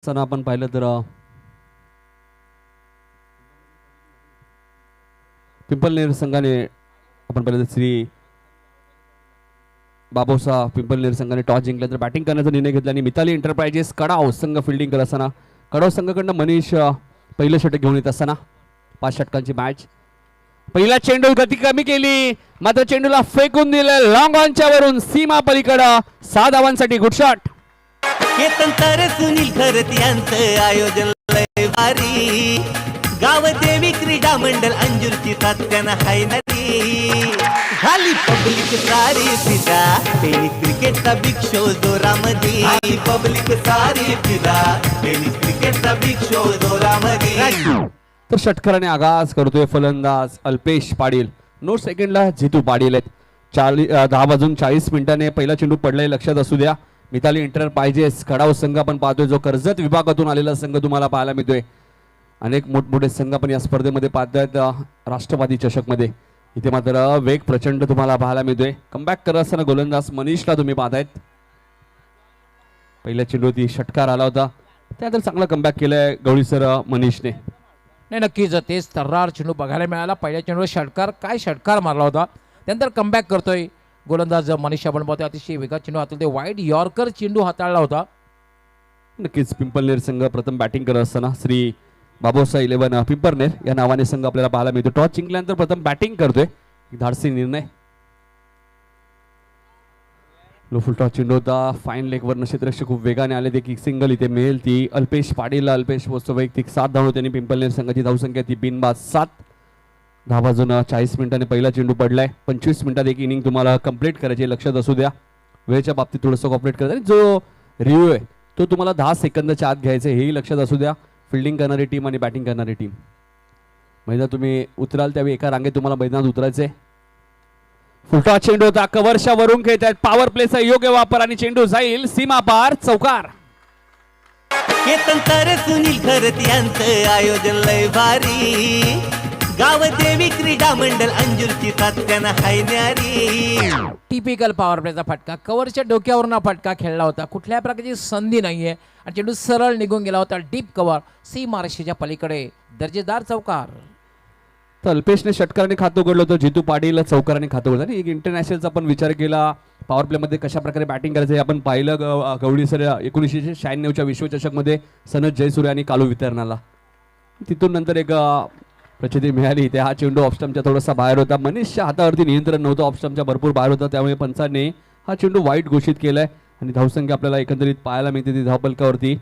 सण आपण पाहिलं तर पिंपलनेर संघाने आपण पाहिलं तर श्री बाबोसा पिंपलनेर संघाने टॉस जिंकला तर बॅटिंग करण्याचा निर्णय घेतला आणि मिताली एंटरप्राइजेस कडाव संघ फिल्डिंग करत असताना कडाव संघाकडनं मनीष पहिलं षटक घेऊन येत असताना 5 षटकांची मॅच. पहिला चेंडू गती कमी केली मात्र चेंडूला फेकून दिलं लॉंग ऑनच्या वरून सीमा पलीकडं 6 धावांसाठी गुड शॉट. केतन तर सुनील खरत यांचं आयोजन लय भारी. गाव देवी क्रीडा मंडळ अंजुरची तात्यानं हाय नदी. झाली पब्लिक सारी फिदा टेनिस क्रिकेटचा बिग शो जोरामध्ये. झाली पब्लिक सारी फिदा टेनिस क्रिकेटचा बिग शो जोरामध्ये. तर षटकाराने आगाज करतोय फलंदाज अल्पेश पाटील. 9 सेकंडला जितू पाटील आहेत. 10 वाजून 40 मिनिटांने पहिला चेंडू पडलाय लक्षात असू द्या. मिताली एंटरप्राइजेस कडाव संघ आपण पाहतोय जो कर्जत विभागातून आलेला संघ तुम्हाला पाहायला मिळतोय. अनेक मोठमोठे संघ आपण या स्पर्धेमध्ये पाहतायत राष्ट्रवादी चषकमध्ये. इथे मात्र वेग प्रचंड तुम्हाला पाहायला मिळतोय. कमबॅक करत असताना गोलंदाज मनीषला तुम्ही पाहतायत. पहिल्या चेंडूवरती षटकार आला होता त्यानंतर चांगला कमबॅक केलाय गवळीसर मनीषने. नाही नक्कीच तेच तर्रार चेंडू बघायला मिळाला. पहिल्या चेंडूवर षटकार काय षटकार मारला होता त्यानंतर कमबॅक करतोय गोलंदाज मनीष. आपण पाहतोय अतिशय वेगात चेंडू हाताळते. वाईड यॉर्कर चेंडू हाताळला होता. नक्कीच पिंपलनेर संघ प्रथम बॅटिंग करत असताना श्री बाबोसा 11 पिंपरनेर या नावाने संघ आपल्याला पाहायला मिळतो. टॉस जिंकल्यानंतर प्रथम बॅटिंग करतोय. धाडसी निर्णय. लो फुल टॉस चेंडू होता. फाईन लेगवर क्षेत्ररक्षक खूप वेगाने आले ते किक सिंगल इथे मिळेल ती अल्पेश पाटील. अल्पेश पोहोचतो वैयक्तिक 7 धावा. त्यांनी पिंपलनेर संघाची धावसंख्या ती बिनबाद 7. 10 वाजून 40 मिनिटांनी पहिला चेंडू पडलाय. 25 मिनिटात एक इनिंग तुम्हाला कंप्लीट करायची लक्षात असू द्या. वेळेच्या बाबतीत थोडंसं कॉपरेट करत आणि जो रिव्ह्यू आहे तो तुम्हाला 10 सेकंदाच्या आत घ्यायचं हेही लक्षात असू द्या. फिल्डिंग करणारी टीम आणि बॅटिंग करणारी टीम मैदानात तुम्ही उतराल त्यावेळी एका रांगेत तुम्हाला मैदानात उतरायचंय. फुलटॉस चेंडू होता. कव्हरच्या वरून खेळत आहेत. पॉवर प्लेचा योग्य वापर आणि चेंडू जाईल सीमा पार चौकार. केतन तर सुनील खरत यांचं आयोजन लय भारी. गाव देवी क्रीडा मंडळ अंजुरची तात्यानं हाय न्यारी. टिपिकल पॉवर प्लेचा फटका. कव्हरच्या डोक्यावरून फटका खेळला होता. कुठल्या प्रकारची संधी नाहीये आणि चेंडू सरळ निघून गेला होता. डीप कव्हर सीमा रेषेच्या पलीकडे दर्जेदार चौकार. तर अल्पेशने षटकाराने खातं उघडलं होतं. जितू पाटील चौकाराने खातं उघडलं. आणि एक इंटरनॅशनलचा आपण विचार केला. पॉवर प्लेमध्ये कशा प्रकारे बॅटिंग करायचं हे आपण पाहिलं. गवळी सर 1996च्या विश्वचषकमध्ये सनत जयसूर्य आणि कालू वितरणाला. तिथून नंतर एक प्रचिती मिळाली. ते हा चेंडू ऑफस्टम्पच्या थोडासा बाहेर होता. मनीषच्या हातावरती नियंत्रण नव्हतं. ऑफस्टम्पच्या भरपूर बाहेर होता त्यामुळे पंचांनी हा चेंडू वाईट घोषित केलाय. आणि धावसंख्या आपल्याला एकंदरीत पाहायला मिळते ती धावपलकावरती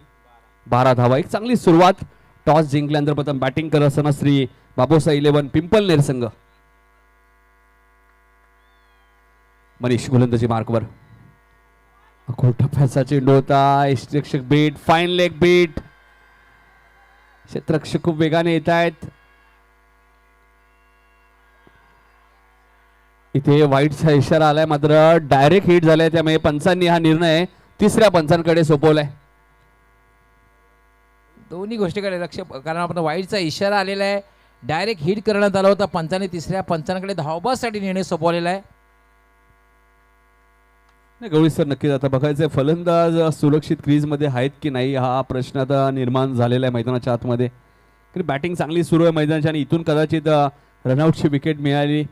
12 धावा. एक चांगली सुरुवात. टॉस जिंकल्यानंतर प्रथम बॅटिंग करत असताना श्री बाबोसा 11 पिंपलनेर संघ. मनीष गोलंदाजी मार्कवर. टप्प्याचा चेंडू होता. यष्टिरक्षक बीट. Fine leg beat. क्षेत्ररक्षक खूप वेगाने येत आहेत. इथे वाईटचा इशारा आलाय मात्र डायरेक्ट हिट झालाय त्यामुळे पंचांनी हा निर्णय तिसऱ्या पंचांकडे सोपवलाय. दोन्ही गोष्टीकडे लक्ष कारण आपण वाईटचा इशारा आलेला आहे. डायरेक्ट हिट करण्यात आला होता. पंचाने तिसऱ्या पंचांकडे धावबासाठी निर्णय सोपवलेला आहे. नाही गवळी सर नक्कीच आता बघायचंय फलंदाज सुरक्षित क्रीजमध्ये आहेत की नाही हा प्रश्न आता निर्माण झालेला आहे मैदानाच्या आतमध्ये. बॅटिंग चांगली सुरू आहे मैदानाची आणि इथून कदाचित रनआउटची विकेट मिळाली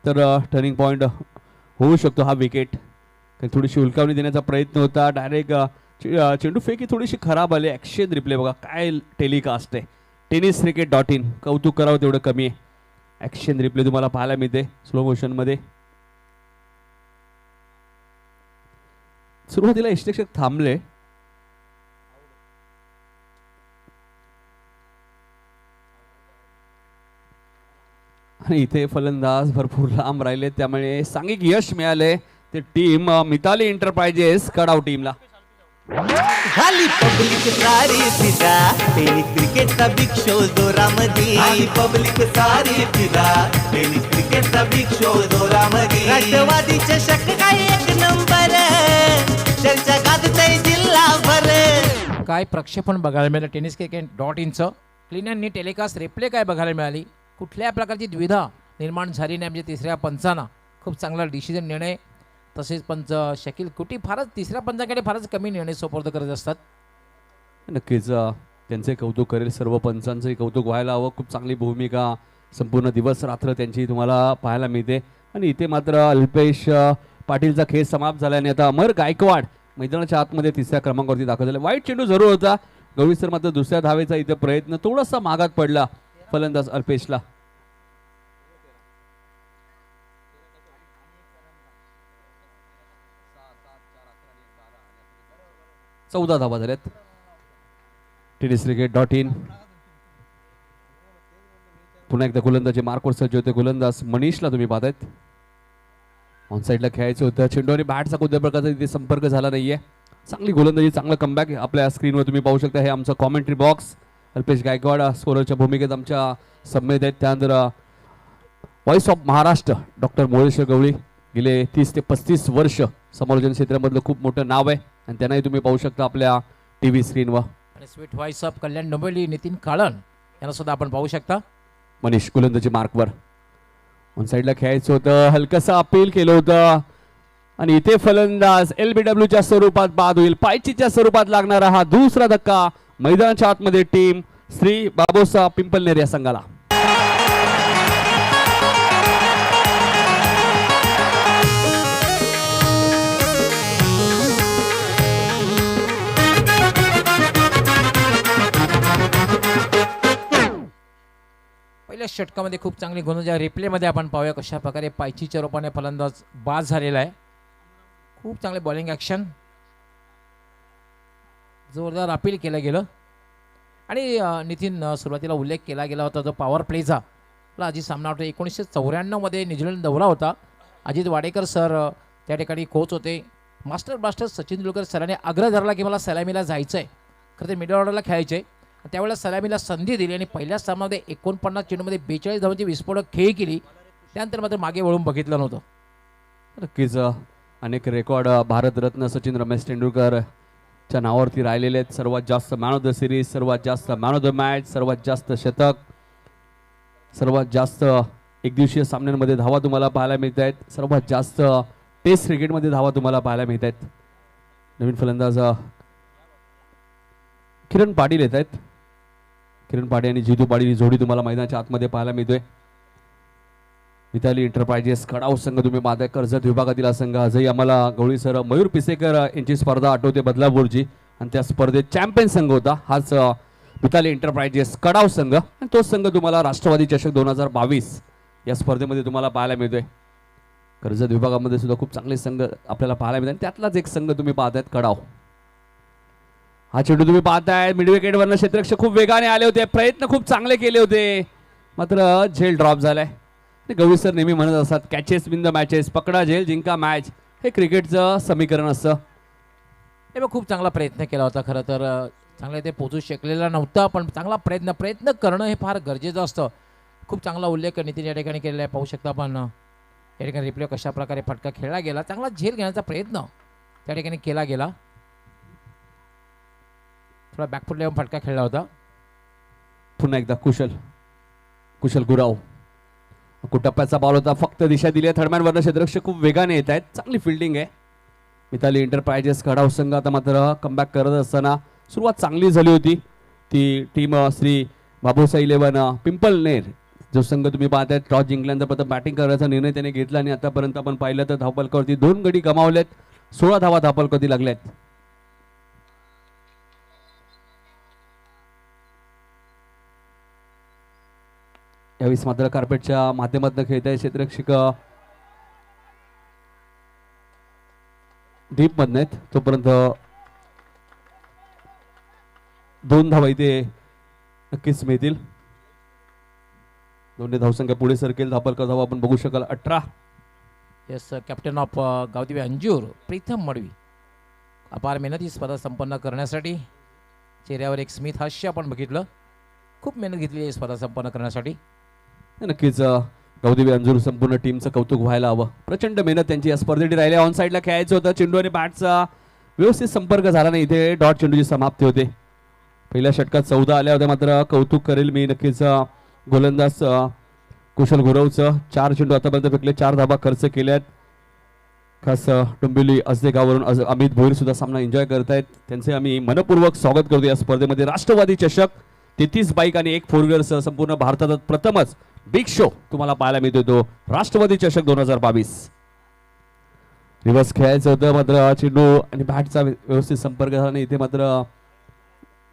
तर टर्निंग पॉईंट होऊ शकतो हा विकेट. काही थोडीशी हुलकावणी देण्याचा प्रयत्न होता. डायरेक्ट चेंडू फेकी थोडीशी खराब आली. ॲक्शन रिप्ले बघा काय टेलिकास्ट आहे. tenniscricket.in कौतुक करावं तेवढं कमी आहे. ॲक्शन रिप्ले तुम्हाला पाहायला मिळते स्लो मोशनमध्ये. सुरुवातीला यष्टिरक्षक थांबले. आणि इथे फलंदाज भरपूर लांब राहिले त्यामुळे सांघिक यश मिळाले ते टीम मिताली एंटरप्राइजेस कडाव टीमला. झाली पब्लिक सारी फिदा टेनिस क्रिकेटचा बिग शो जोरामध्ये. झाली पब्लिक सारी फिदा टेनिस क्रिकेटचा बिग शो जोरामध्ये. राष्ट्रवादी चषक काय एक नंबर चर्चा गाजतय जिल्हाभर. काय प्रक्षेपण बघायला मिळालं. tenniscricket.inचं क्लीन अँड नीट टेलिकास्ट रिप्ले काय बघायला मिळाली. कुठल्या प्रकारची द्विधा निर्माण झाली नाही. म्हणजे तिसऱ्या पंचांना खूप चांगला डिसिजन निर्णय. तसेच पंच शकील कुटी फारच तिसऱ्या पंचाकडे फारच कमी निर्णय सोपवत करत असतात. नक्कीच त्यांचे कौतुक करेल, सर्व पंचांचंही कौतुक व्हायला हवं. खूप चांगली भूमिका संपूर्ण दिवस रात्र त्यांची तुम्हाला पाहायला मिळते. आणि इथे मात्र अल्पेश पाटीलचा खेळ समाप्त झाल्याने आता अमर गायकवाड मैदानाच्या आतमध्ये तिसऱ्या क्रमांकावरती दाखल झाले. वाईट चेंडू जरूर होता. गवळी सर मात्र दुसऱ्या धावेचा इथे प्रयत्न थोडासा मागात पडला फलंदाज अल्पेशला. 14 धावा झाल्यात. TDScricket.in पुन्हा एकदा गोलंदाजी मार्कवर सज्ज होते. गोलंदाज मनीषला तुम्ही पाहतायत. ऑन साईडला खेळायचं होतं. चेंडू आणि बॅटचा कोणत्या प्रकारचा इथे संपर्क झाला नाहीये. चांगली गोलंदाजी, चांगला कमबॅक आपल्या स्क्रीनवर तुम्ही पाहू शकता. हे आमचं कॉमेंट्री बॉक्स. अल्पेश गायकवाड स्कोररच्या भूमिकेत आमच्या सम्मेत आहेत. त्यानंतर व्हॉइस ऑफ महाराष्ट्र डॉक्टर मोळेश्वर गवळी, गेले 30 ते 35 वर्ष समालोचन क्षेत्रामधलं खूप मोठं नाव आहे आणि त्यांनाही तुम्ही पाहू शकता आपल्या टीव्ही स्क्रीनवर. आणि sweet voice of Kalyan Dombivli Nitin Kalan यांना सुद्धा आपण पाहू शकता. मनीष गोलंदाजी मार्कवर. ऑन साईडला खेळायचं होतं. हलकसं अपील केलं होतं आणि इथे फलंदाज LBWच्या स्वरूपात बाद होईल. पायचीच्या स्वरूपात लागणारा हा दुसरा धक्का मैदानाच्या आतमध्ये टीम श्री बाबोसा पिंपलनेर या संघाला. पहिल्या षटकामध्ये खूप चांगली गोलंदाजी रिप्लेमध्ये आपण पाहूया कशा प्रकारे पायचीच्या रूपाने फलंदाज बाद झालेला आहे. खूप चांगले बॉलिंग ॲक्शन, जोरदार अपील केलं गेलं. आणि नितीन सुरुवातीला उल्लेख केला गेला होता जो पॉवर प्लेचा. आपला अजित सामना होता 1994 मध्ये न्यूझीलंड दौरा होता. अजित वाडेकर सर त्या ठिकाणी कोच होते. मास्टर ब्लास्टर सचिन तेंडुलकर सरांनी आग्रह धरला की मला सलामीला जायचं आहे. खरं तर मिडल ऑर्डरला खेळायचे आहे. त्यावेळेला सलामीला संधी दिली आणि पहिल्या सामन्यामध्ये 49 चेंडूमध्ये 42 धावांची विस्फोटक खेळी केली. त्यानंतर मात्र मागे वळून बघितलं नव्हतं. नक्कीच अनेक रेकॉर्ड भारतरत्न सचिन रमेश तेंडुलकर च्या नावावरती राहिलेले आहेत. सर्वात जास्त मॅन ऑफ द सिरीज, सर्वात जास्त मॅन ऑफ द मॅच, सर्वात जास्त शतक, सर्वात जास्त एकदिवसीय सामन्यांमध्ये धावा तुम्हाला पाहायला मिळत आहेत. सर्वात जास्त टेस्ट क्रिकेटमध्ये धावा तुम्हाला पाहायला मिळत आहेत. नवीन फलंदाज किरण पाटील येत आहेत. किरण पाटील आणि जितू पाटील ही जोडी तुम्हाला मैदानाच्या आतमध्ये पाहायला मिळतोय. मिताली एंटरप्राइजेस खडाव संघ तुम्ही पाहताय. कर्जत विभागातील हा संघ. आजही आम्हाला गवळी सर मयूर पिसेकर यांची स्पर्धा आठवते बदलापूरची आणि त्या स्पर्धेत चॅम्पियन संघ होता हाच मिताली एंटरप्राइजेस कडाव संघ. आणि तोच संघ तुम्हाला राष्ट्रवादी चषक 2022 या स्पर्धेमध्ये तुम्हाला पाहायला मिळतोय. कर्जत विभागामध्ये सुद्धा खूप चांगले संघ आपल्याला पाहायला मिळतात. त्यातलाच एक संघ तुम्ही पाहतायत कडाव. हा चेंडू तुम्ही पाहताय मिड विकेटवरनं क्षेत्ररक्षक खूप वेगाने आले होते. प्रयत्न खूप चांगले केले होते मात्र झेल ड्रॉप झालाय. गवळी सर नेहमी म्हणत असतात कॅचेस विन द मॅचेस, पकडा झेल जिंका मॅच. हे क्रिकेटचं समीकरण असतं. हे खूप चांगला प्रयत्न केला होता. खरं तर चांगला ते पोचू शकलेला नव्हता पण चांगला प्रयत्न करणं हे फार गरजेचं असतं. खूप चांगला उल्लेख नितीन या ठिकाणी केलेला आहे. पाहू शकता आपण या ठिकाणी रिप्ले कशा प्रकारे फटका खेळला गेला. चांगला झेल घेण्याचा प्रयत्न त्या ठिकाणी केला गेला. थोडा बॅकफुटला येऊन फटका खेळला होता. पुन्हा एकदा कुशल गुराव. कुटप्प्याचा बॉल होता. फक्त दिशा दिली. थर्डमॅन वरनं क्षेत्ररक्षक खूप वेगाने येत आहेत. चांगली फिल्डिंग आहे. मिताली एंटरप्राइजेस खडाव संघ आता मात्र कमबॅक करत असताना सुरुवात चांगली झाली होती. ती टीम श्री बाबोसा 11 पिंपलनेर जो संघ तुम्ही पाहताय टॉस जिंकल्यानंतर प्रथम बॅटिंग करायचा निर्णय त्याने घेतला आणि आतापर्यंत आपण पाहिलं तर धावफलकावरती 2 गडी गमावलेत. 16 धावा धावफलकावरती लागल्यात. यावेळेस मात्र कार्पेटच्या माध्यमातून खेळत आहे क्षेत्ररक्षक डीप मधन आहेत. तोपर्यंत 2 धावा इथे नक्कीच मिळतील. 2 धावसंख्या पुढे सरकेल. धावफलक धावा आपण बघू शकाल 18. Yes captain of Gavdevi Anjur Pritam Madvi अपार मेहनत ही स्पर्धा संपन्न करण्यासाठी. चेहऱ्यावर एक स्मित हास्य आपण बघितलं. खूप मेहनत घेतली आहे स्पर्धा संपन्न करण्यासाठी. नक्कीच गावदेवी अंजूर संपूर्ण टीमचं कौतुक व्हायला हवं. प्रचंड मेहनत त्यांची या स्पर्धेत राहिली. ऑन साईडला खेळायचं होतं. चेंडू आणि बॅटचा व्यवस्थित संपर्क झाला नाही. इथे डॉट चेंडूची समाप्ती होते. पहिल्या षटकात 14 आल्या होत्या मात्र कौतुक करेल मी नक्कीच गोलंदाज कुशल गुरवचं. 4 चेंडू आतापर्यंत फेकले. 4 धाबा खर्च केल्यात. खास डोंबिवली असदे गावावरून अमित भोईर सुद्धा सामना एन्जॉय करतायत. त्यांचे आम्ही मनपूर्वक स्वागत करतो या स्पर्धेमध्ये. राष्ट्रवादी चषक 33 बाईक आणि 1 फोर व्हीलरसह संपूर्ण भारतात प्रथमच बिग शो तुम्हाला पाहायला मिळतो तो राष्ट्रवादी चषक 2022. रिवर्स खेळायचं होतं मात्र चेंडू आणि बॅटचा व्यवस्थित संपर्क झाला नाही. इथे मात्र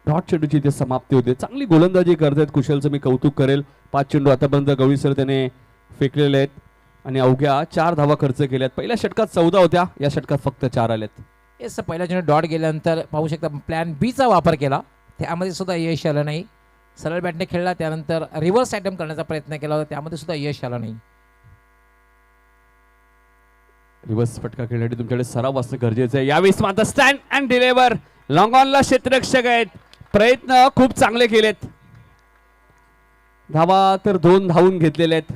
डॉट चेंडूची इथे समाप्ती होते. चांगली गोलंदाजी करतायत कुशलचं मी कौतुक करेल. 5 चेंडू आतापर्यंत गवळी सर त्याने फेकलेले आहेत आणि अवघ्या 4 धावा खर्च केल्यात. पहिल्या षटकात 14 होत्या, या षटकात फक्त 4 आल्यात. येस, पहिल्या चेंडू डॉट गेल्यानंतर पाहू शकता प्लॅन बी चा वापर केला, त्यामध्ये सुद्धा यश आलं नाही. सरळ बॅटने खेळला, त्यानंतर रिव्हर्स अटेम्प्ट करण्याचा प्रयत्न केला होता, त्यामध्ये सुद्धा यश आलं नाही. रिवर्स फटका खेळण्यासाठी तुमच्याकडे सराव असणं गरजेचं आहे. यावेळेस मात्र स्टँड अँड डिलिव्हर लॉंग ऑनला क्षेत्ररक्षक आहेत. प्रयत्न खूप चांगले केलेत. धावा तर 2 धावून घेतलेले आहेत.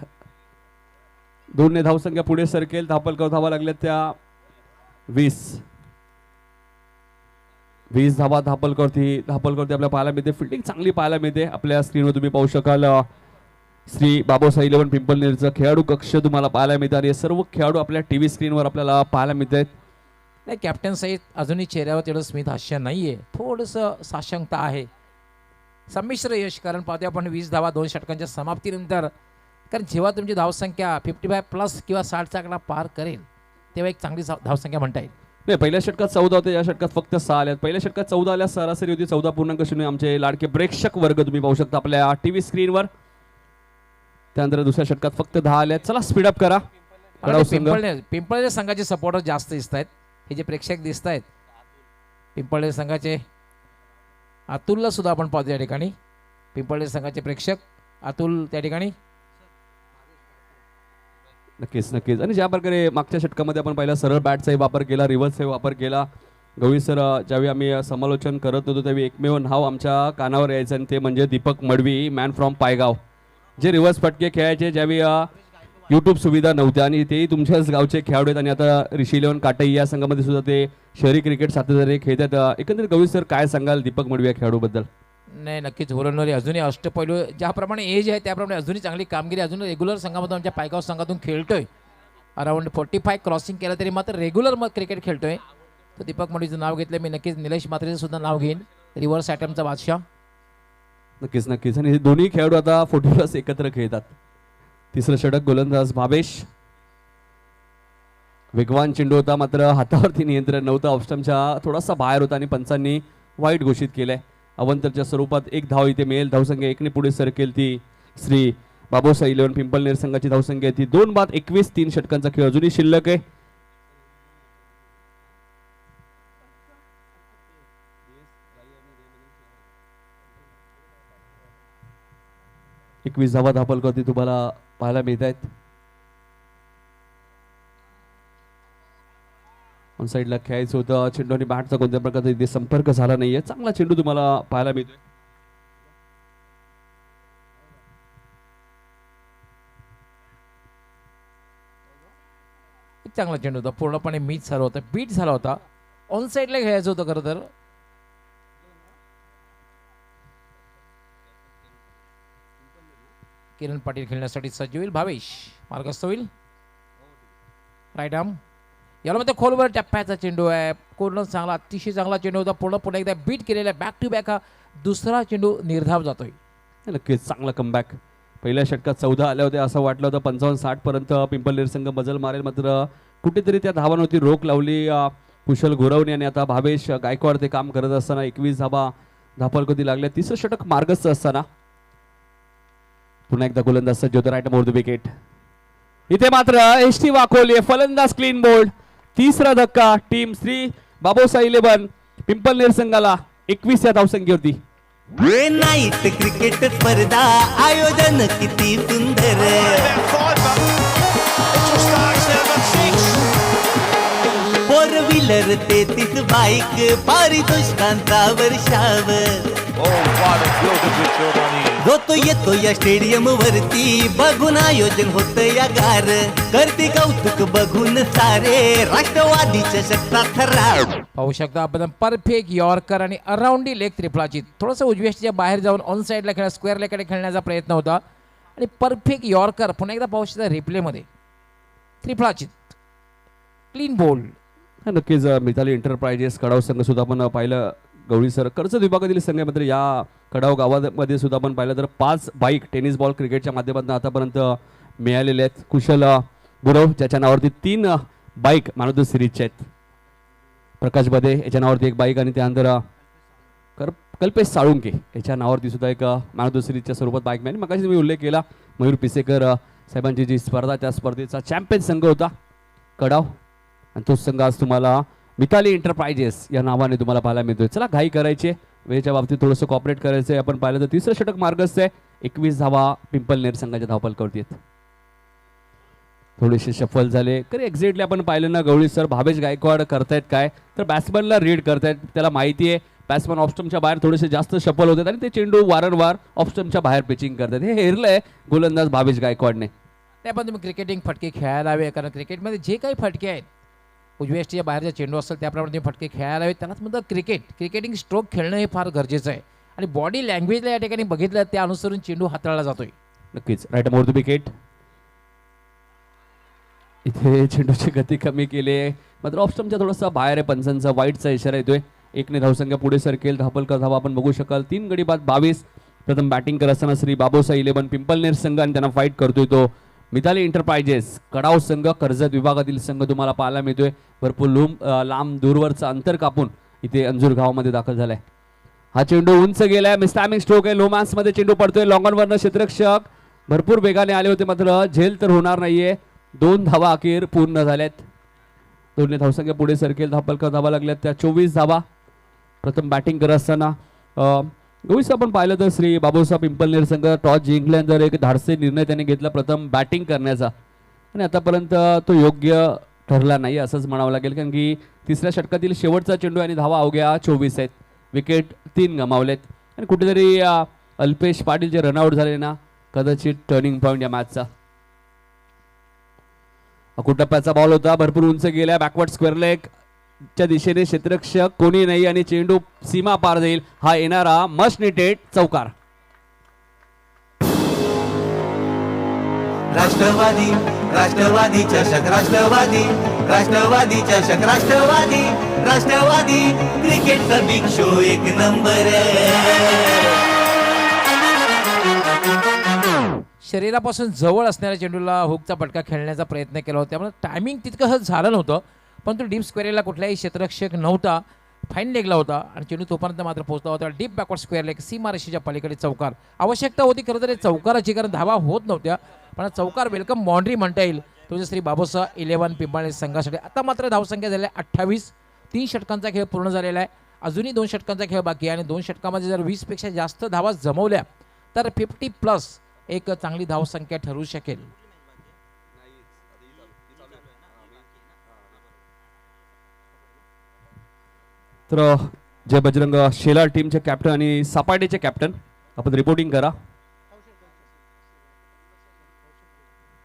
2 ने धावसंख्या पुढे सरकेल. धापलकर धावा लागल्यात त्या 20 धावा धापलकरती आपल्याला पाहायला मिळते. फिल्डिंग चांगली पाहायला मिळते. आपल्या स्क्रीनवर तुम्ही पाहू शकाल श्री बाबूसाई 11 पिंपळनेरचं खेळाडू कक्ष तुम्हाला पाहायला मिळतं आणि सर्व खेळाडू आपल्या टीव्ही स्क्रीनवर आपल्याला पाहायला मिळत आहेत. नाही, कॅप्टन सहित अजूनही चेहऱ्यावर तेवढं स्मित हास्य नाहीये, थोडंसं साशंकता आहे. संमिश्र यश, कारण पाहतो आपण 20 धावा 2 षटकांच्या समाप्तीनंतर. कारण जेव्हा तुमची धावसंख्या 55+ किंवा 60चा आकडा पार करेल तेव्हा एक चांगली धावसंख्या म्हणता येईल. नाही, पहिल्या षटकात 14 होते, या षटकात फक्त 6 आल्यात. पहिल्या षटकात 14 आल्या, सरासरी होती 14.0. आमचे लाडके प्रेक्षक वर्ग तुम्ही पाहू शकता आपल्या टीव्ही स्क्रीनवर. त्यानंतर दुसऱ्या षटकात फक्त 10 आल्यात. चला स्पीडअप करा. पिंपळनेर संघाचे सपोर्टर जास्त दिसत आहेत. हे जे प्रेक्षक दिसत आहेत पिंपळनेर संघाचे, अतुलला सुद्धा आपण पाहतो या ठिकाणी. पिंपळनेर संघाचे प्रेक्षक अतुल त्या ठिकाणी. नक्कीच. आणि ज्या प्रकारे मागच्या षटकामध्ये आपण पहिला सरळ बॅटचाही वापर केला, रिव्हर्सचाही वापर केला. गवळी सर ज्यावेळी आम्ही समालोचन करत होतो त्यावेळी एकमेव नाव आमच्या कानावर यायचं आणि ते म्हणजे दीपक मडवी, मॅन फ्रॉम पायगाव, जे रिव्हर्स फटके खेळायचे ज्यावेळी यूट्यूब सुविधा नव्हत्या. आणि तेही तुमच्याच गावचे खेळाडू आहेत. आणि आता ऋषी 11 काटई या संघामध्ये सुद्धा ते शहरी क्रिकेट सातत्याने खेळतात. एकंदरीत गवळी सर काय सांगाल दीपक मडवी या खेळाडूबद्दल? नाही, नक्कीच हुरनवरी अजूनही अष्टपैलू, ज्याप्रमाणे एज आहे त्याप्रमाणे अजूनही चांगली कामगिरी अजून रेग्युलर संघामधून आमच्या पायगाव संघातून खेळतोय. अराउंड 45 क्रॉसिंग केलं तरी मात्र रेग्युलर क्रिकेट खेळतोय. तर दीपक मडवीचं नाव घेतलं मी. नक्कीच निलेश म्हात्रेचं सुद्धा नाव घेईन, रिव्हर्स अटेम्प्टचा बादशाह. नक्कीच. आणि हे दोन्ही खेळाडू आता 40+ एकत्र खेळतात. तिसरं षटक गोलंदाज भावेश. वेगवान चेंडू होता मात्र हातावरती नियंत्रण नव्हतं. ऑफस्टमच्या थोडासा बाहेर होता आणि पंचांनी वाईट घोषित केलंय. अवंतरच्या स्वरूपात 1 धाव इथे मिळेल. धावसंख्या 1 ने पुढे सरकेल. ती श्री बाबूसाई 11 पिंपळनेर संघाची धावसंख्या ती 2 बाद 21. 3 षटकांचा खेळ अजूनही शिल्लक आहे. एकवीस धावा धापलकरती तुम्हाला पाहायला मिळत आहेत. ऑन साईडला खेळायचं होतं. चेंडू आणि बॅटचा कोणत्या प्रकारचा इथे संपर्क झाला नाहीये. चांगला चेंडू तुम्हाला पाहायला मिळतोय. एक चांगला चेंडू होता, पूर्णपणे मिस झाला होता, बीट झाला होता. ऑन साईडला खेळायचं होतं खरं तर. किरण पाटील खेळण्यासाठी सज्ज होईल. भावेश मार्गस्थ होईल. राईट आर्म याला मध्ये खोलवर टप्प्याचा चेंडू आहे. पूर्ण चांगला, अतिशय चांगला चेंडू होता. पूर्ण पुन्हा एकदा बीट केलेला, बॅक टू बॅक हा दुसरा चेंडू निर्धाव जातोय. नक्कीच चांगला कमबॅक. पहिल्या षटकात 14 आल्या होत्या, असं वाटलं होतं 55-60 पर्यंत पिंपळनेर संघ बजल मारेल, मात्र कुठेतरी त्या धावांवरती रोख लावली कुशल गोरवणे. आणि आता भावेश गायकवाड ते काम करत असताना 21 धावा धापलकरती लागल्या. तिसरं षटक मार्गस्थ असताना पुन्हा एकदा गोलंदाज सज्ज होता. Right more the wicket. इथे मात्र एसटी वाकोली फलंदाज क्लीन बोल्ड. तिसरा धक्का टीम श्री बाबूसाई 11 पिंपळनेर संघाला 21 या धावसंख्येवरती. नाईट क्रिकेट स्पर्धा आयोजन किती सुंदर. 4 व्हीलर 33 बाईक पारितोषिकांचा वर्षाव. जो तो येतो या स्टेडियम वरती बघून आयोजन होत या गार. करते कौतुक बघून सारे राष्ट्रवादीच्या शक्ता थरार. पाहू शकता आपण परफेक्ट यॉर्कर आणि अराउंडी लेग त्रिफळाची. थोडंसं उजव्याच्या बाहेर जाऊन ऑन साईडला खेळ, स्क्वेअर लेकडे खेळण्याचा प्रयत्न होता आणि परफेक्ट यॉर्कर पुन्हा एकदा पाहू शकता रिप्लेमध्ये त्रिफळाची. Clean bowled. हा, नक्कीच मिताली एंटरप्राइजेस कडाव संघ सुद्धा आपण पाहिलं. गवळी सर कर्जत विभागातील संघ मात्र या कडाव गावामध्ये सुद्धा आपण पाहिलं तर 5 बाईक टेनिस बॉल क्रिकेटच्या माध्यमातून आतापर्यंत मिळालेले आहेत. कुशल गुरव ज्याच्या नावावरती 3 बाईक मॅन ऑफ द सिरीजच्या आहेत. प्रकाश बदे याच्या नावावरती 1 बाईक आणि त्यानंतर कल्पेश साळुंके याच्या नावावरती सुद्धा एक मॅन ऑफ द सिरीजच्या स्वरूपात बाईक मिळाली. मगाशी तुम्ही उल्लेख केला मयूर पिसेकर साहेबांची जी स्पर्धा त्या स्पर्धेचा चॅम्पियन संघ होता कडाव आणि तो संघ आज तुम्हाला मिताली एंटरप्राइजेस या नावाने तुम्हाला पाहायला मिळतोय. चला घाई करायचे वेळेच्या बाबतीत थोडंसं कॉपरेट करायचं आहे. आपण पाहिलं तर तिसरं षटक मार्गस्थ आहे. 21 धावा पिंपलनेर संघाच्या धावपलकावरती आहेत. थोडेसे शफल झाले खरे एक्झॅक्टली आपण पाहिलं ना गवळी सर भावेश गायकवाड करतायत काय तर बॅट्समनला रीड करतायत. त्याला माहिती आहे बॅट्समन ऑफस्टमच्या बाहेर थोडेसे जास्त शफल होतात आणि ते चेंडू वारंवार ऑफस्टमच्या बाहेर पिचिंग करतात. हे हेरलंय गोलंदाज भावेश गायकवाडने. नाही पण तुम्ही क्रिकेटिंग फटके खेळायला हवे कारण क्रिकेटमध्ये जे काही फटके आहेत उजव्या एसटीच्या बाहेरचा चेंडू असेल त्याप्रमाणे तुम्ही फटके खेळायला हवे. त्यालाच म्हणतात क्रिकेटिंग स्ट्रोक खेळणं हे फार गरजेचं आहे आणि बॉडी लँग्वेजला या ठिकाणी बघितलं त्या अनुसरून चेंडू हाताळला जातोय. नक्कीच राईट मोर द विकेट. इथे चेंडूची गती कमी केली आहे मात्र ऑफस्टमच्या थोडासा बाहेर आहे. पंचांचा वाईटचा इशारा येतोय. 1 ने धावसंख्या पुढे सरकेल. धापलकर धावा आपण बघू शकाल. 3 गडी बाद 22. प्रथम बॅटिंग करत असताना श्री बाबोसा 11 पिंपलनेर संघ आणि त्यांना फाईट करतोय तो मिताली एंटरप्राइजेस कडाव संघ कर्जत विभागातील संघ तुम्हाला पाहायला मिळतोय. भरपूर लांब दूरवरचं अंतर कापून इथे अंजूर गावामध्ये दाखल झालाय. हा चेंडू उंच गेलाय. मिस्टॅमिंग स्ट्रोक आहे. लो मान्स मध्ये चेंडू पडतोय. लॉंग ऑन वरनं क्षेत्ररक्षक भरपूर वेगाने आले होते मात्र झेल तर होणार नाहीये. 2 धावा अखेर पूर्ण झाल्यात. 2 ने धावसंख्या पुढे सरकेल. धापलकर धावा लागल्यात त्या 24 धावा. प्रथम बॅटिंग करत असताना गवळीस आपण पाहिलं तर श्री बाबूसाहेब पिंपलनेर संघ टॉस जिंकल्यानंतर एक धाडसी निर्णय त्यांनी घेतला प्रथम बॅटिंग करण्याचा आणि आतापर्यंत तो योग्य ठरला नाही असंच म्हणावं लागेल कारण की तिसऱ्या षटकातील शेवटचा चेंडू आणि धावा अवघ्या 24 आहेत. विकेट 3 गमावलेत आणि कुठेतरी अल्पेश पाटील जे रनआउट झाले ना कदाचित टर्निंग पॉईंट या मॅचचा. अकुटप्प्याचा बॉल होता. भरपूर उंच गेला. बॅकवर्ड स्क्वेअर लेग च्या दिशेने क्षेत्ररक्षक कोणी नाही आणि चेंडू सीमा पार जाईल. हा येणारा मस्ट नेटेड चौकार. राष्ट्रवादी राष्ट्रवादी चषक राष्ट्रवादी राष्ट्रवादी चषक राष्ट्रवादी राष्ट्रवादी क्रिकेटचा बिग शो 1 नंबर. शरीरापासून जवळ असणाऱ्या चेंडूला हुकचा फटका खेळण्याचा प्रयत्न केला होता त्यामुळे टायमिंग तितकं झालं नव्हतं परंतु डीप स्क्वेअरला कुठलाही क्षेत्ररक्षक नव्हता. फाईन लेगला होता आणि चेंडू तोपर्यंत मात्र पोहोचला होता. डीप बॅकवर्ड स्क्वेअर लेग सीमारेषेच्या पलीकडे चौकार. आवश्यकता होती खरं तर चौकाराची कारण धावा होत नव्हत्या पण चौकार वेलकम बाउंड्री म्हणता येईल तुझे श्री बाबूसा 11 पिंपळनेर संघासाठी. आता मात्र धावसंख्या झाल्या 28. 3 षटकांचा खेळ पूर्ण झालेला आहे. अजूनही 2 षटकांचा खेळ बाकी आहे आणि 2 षटकामध्ये जर 20 पेक्षा जास्त धावा जमवल्या तर 50+ एक चांगली धावसंख्या ठरू शकेल. तर जय बजरंग शेलार टीमचे कॅप्टन आणि सपाटेचे कॅप्टन आपण रिपोर्टिंग करा.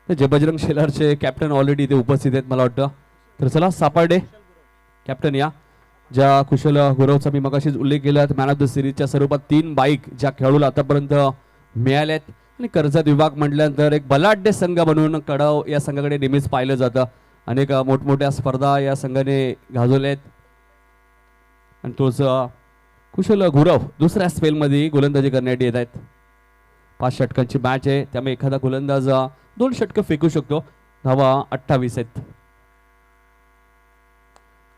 जय बजरंग शेलारचे कॅप्टन ऑलरेडी इथे उपस्थित आहेत मला वाटतं. तर चला सपाटे कॅप्टन या. ज्या कुशल गुरवचा मी मगाशीच उल्लेख केला मॅन ऑफ द सिरीजच्या स्वरूपात 3 बाईक ज्या खेळाडूला आतापर्यंत मिळाल्यात आणि कर्जत विभाग म्हटल्यानंतर एक बलाढ्य संघ बनवून कडाव या संघाकडे नेहमीच पाहिलं जातं. अनेक मोठमोठ्या स्पर्धा या संघाने गाजवल्या आहेत आणि तोच कुशल गुरव दुसऱ्या स्पेलमध्ये गोलंदाजी करण्यासाठी येत आहेत. 5 षटकांची मॅच आहे त्यामुळे एखादा गोलंदाज 2 षटकं फेकू शकतो. धावा 28 आहेत.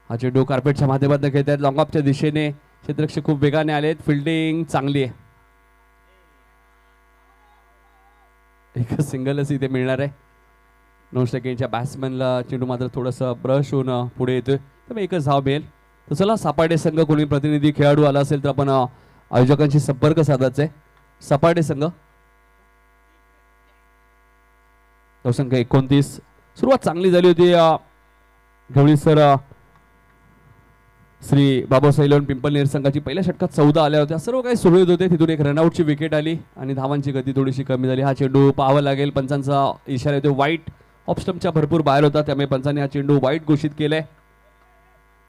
हा चेंडू कार्पेटच्या माध्यमातून खेळत आहेत. लॉंग ऑफच्या दिशेने क्षेत्ररक्षक खूप वेगाने आलेत. फिल्डिंग चांगली आहे. एक सिंगलच इथे मिळणार आहे. 9 सेकंडच्या बॅट्समॅनला चेंडू मात्र थोडंसं ब्रश होऊन पुढे येतोय त्यामुळे एकच धाव मिळेल. तर चला सपाटे संघ कोणी प्रतिनिधी खेळाडू आला असेल तर आपण आयोजकांशी संपर्क साधायचा आहे. सपाटे संघ धावसंख्या 29. सुरुवात चांगली झाली होती. गवळी सर श्री बाबासाहेब 11 पिंपलनेर संघाची पहिल्या षटकात 14 आल्या होत्या. सर्व काही सुरळीत होते. तिथून एक रनआउटची विकेट आली आणि धावांची गती थोडीशी कमी झाली. हा चेंडू पाहावा लागेल. पंचांचा इशारा येतो वाईट. ऑफस्टम्पच्या भरपूर बाहेर होता त्यामुळे पंचांनी हा चेंडू वाईट घोषित केलाय.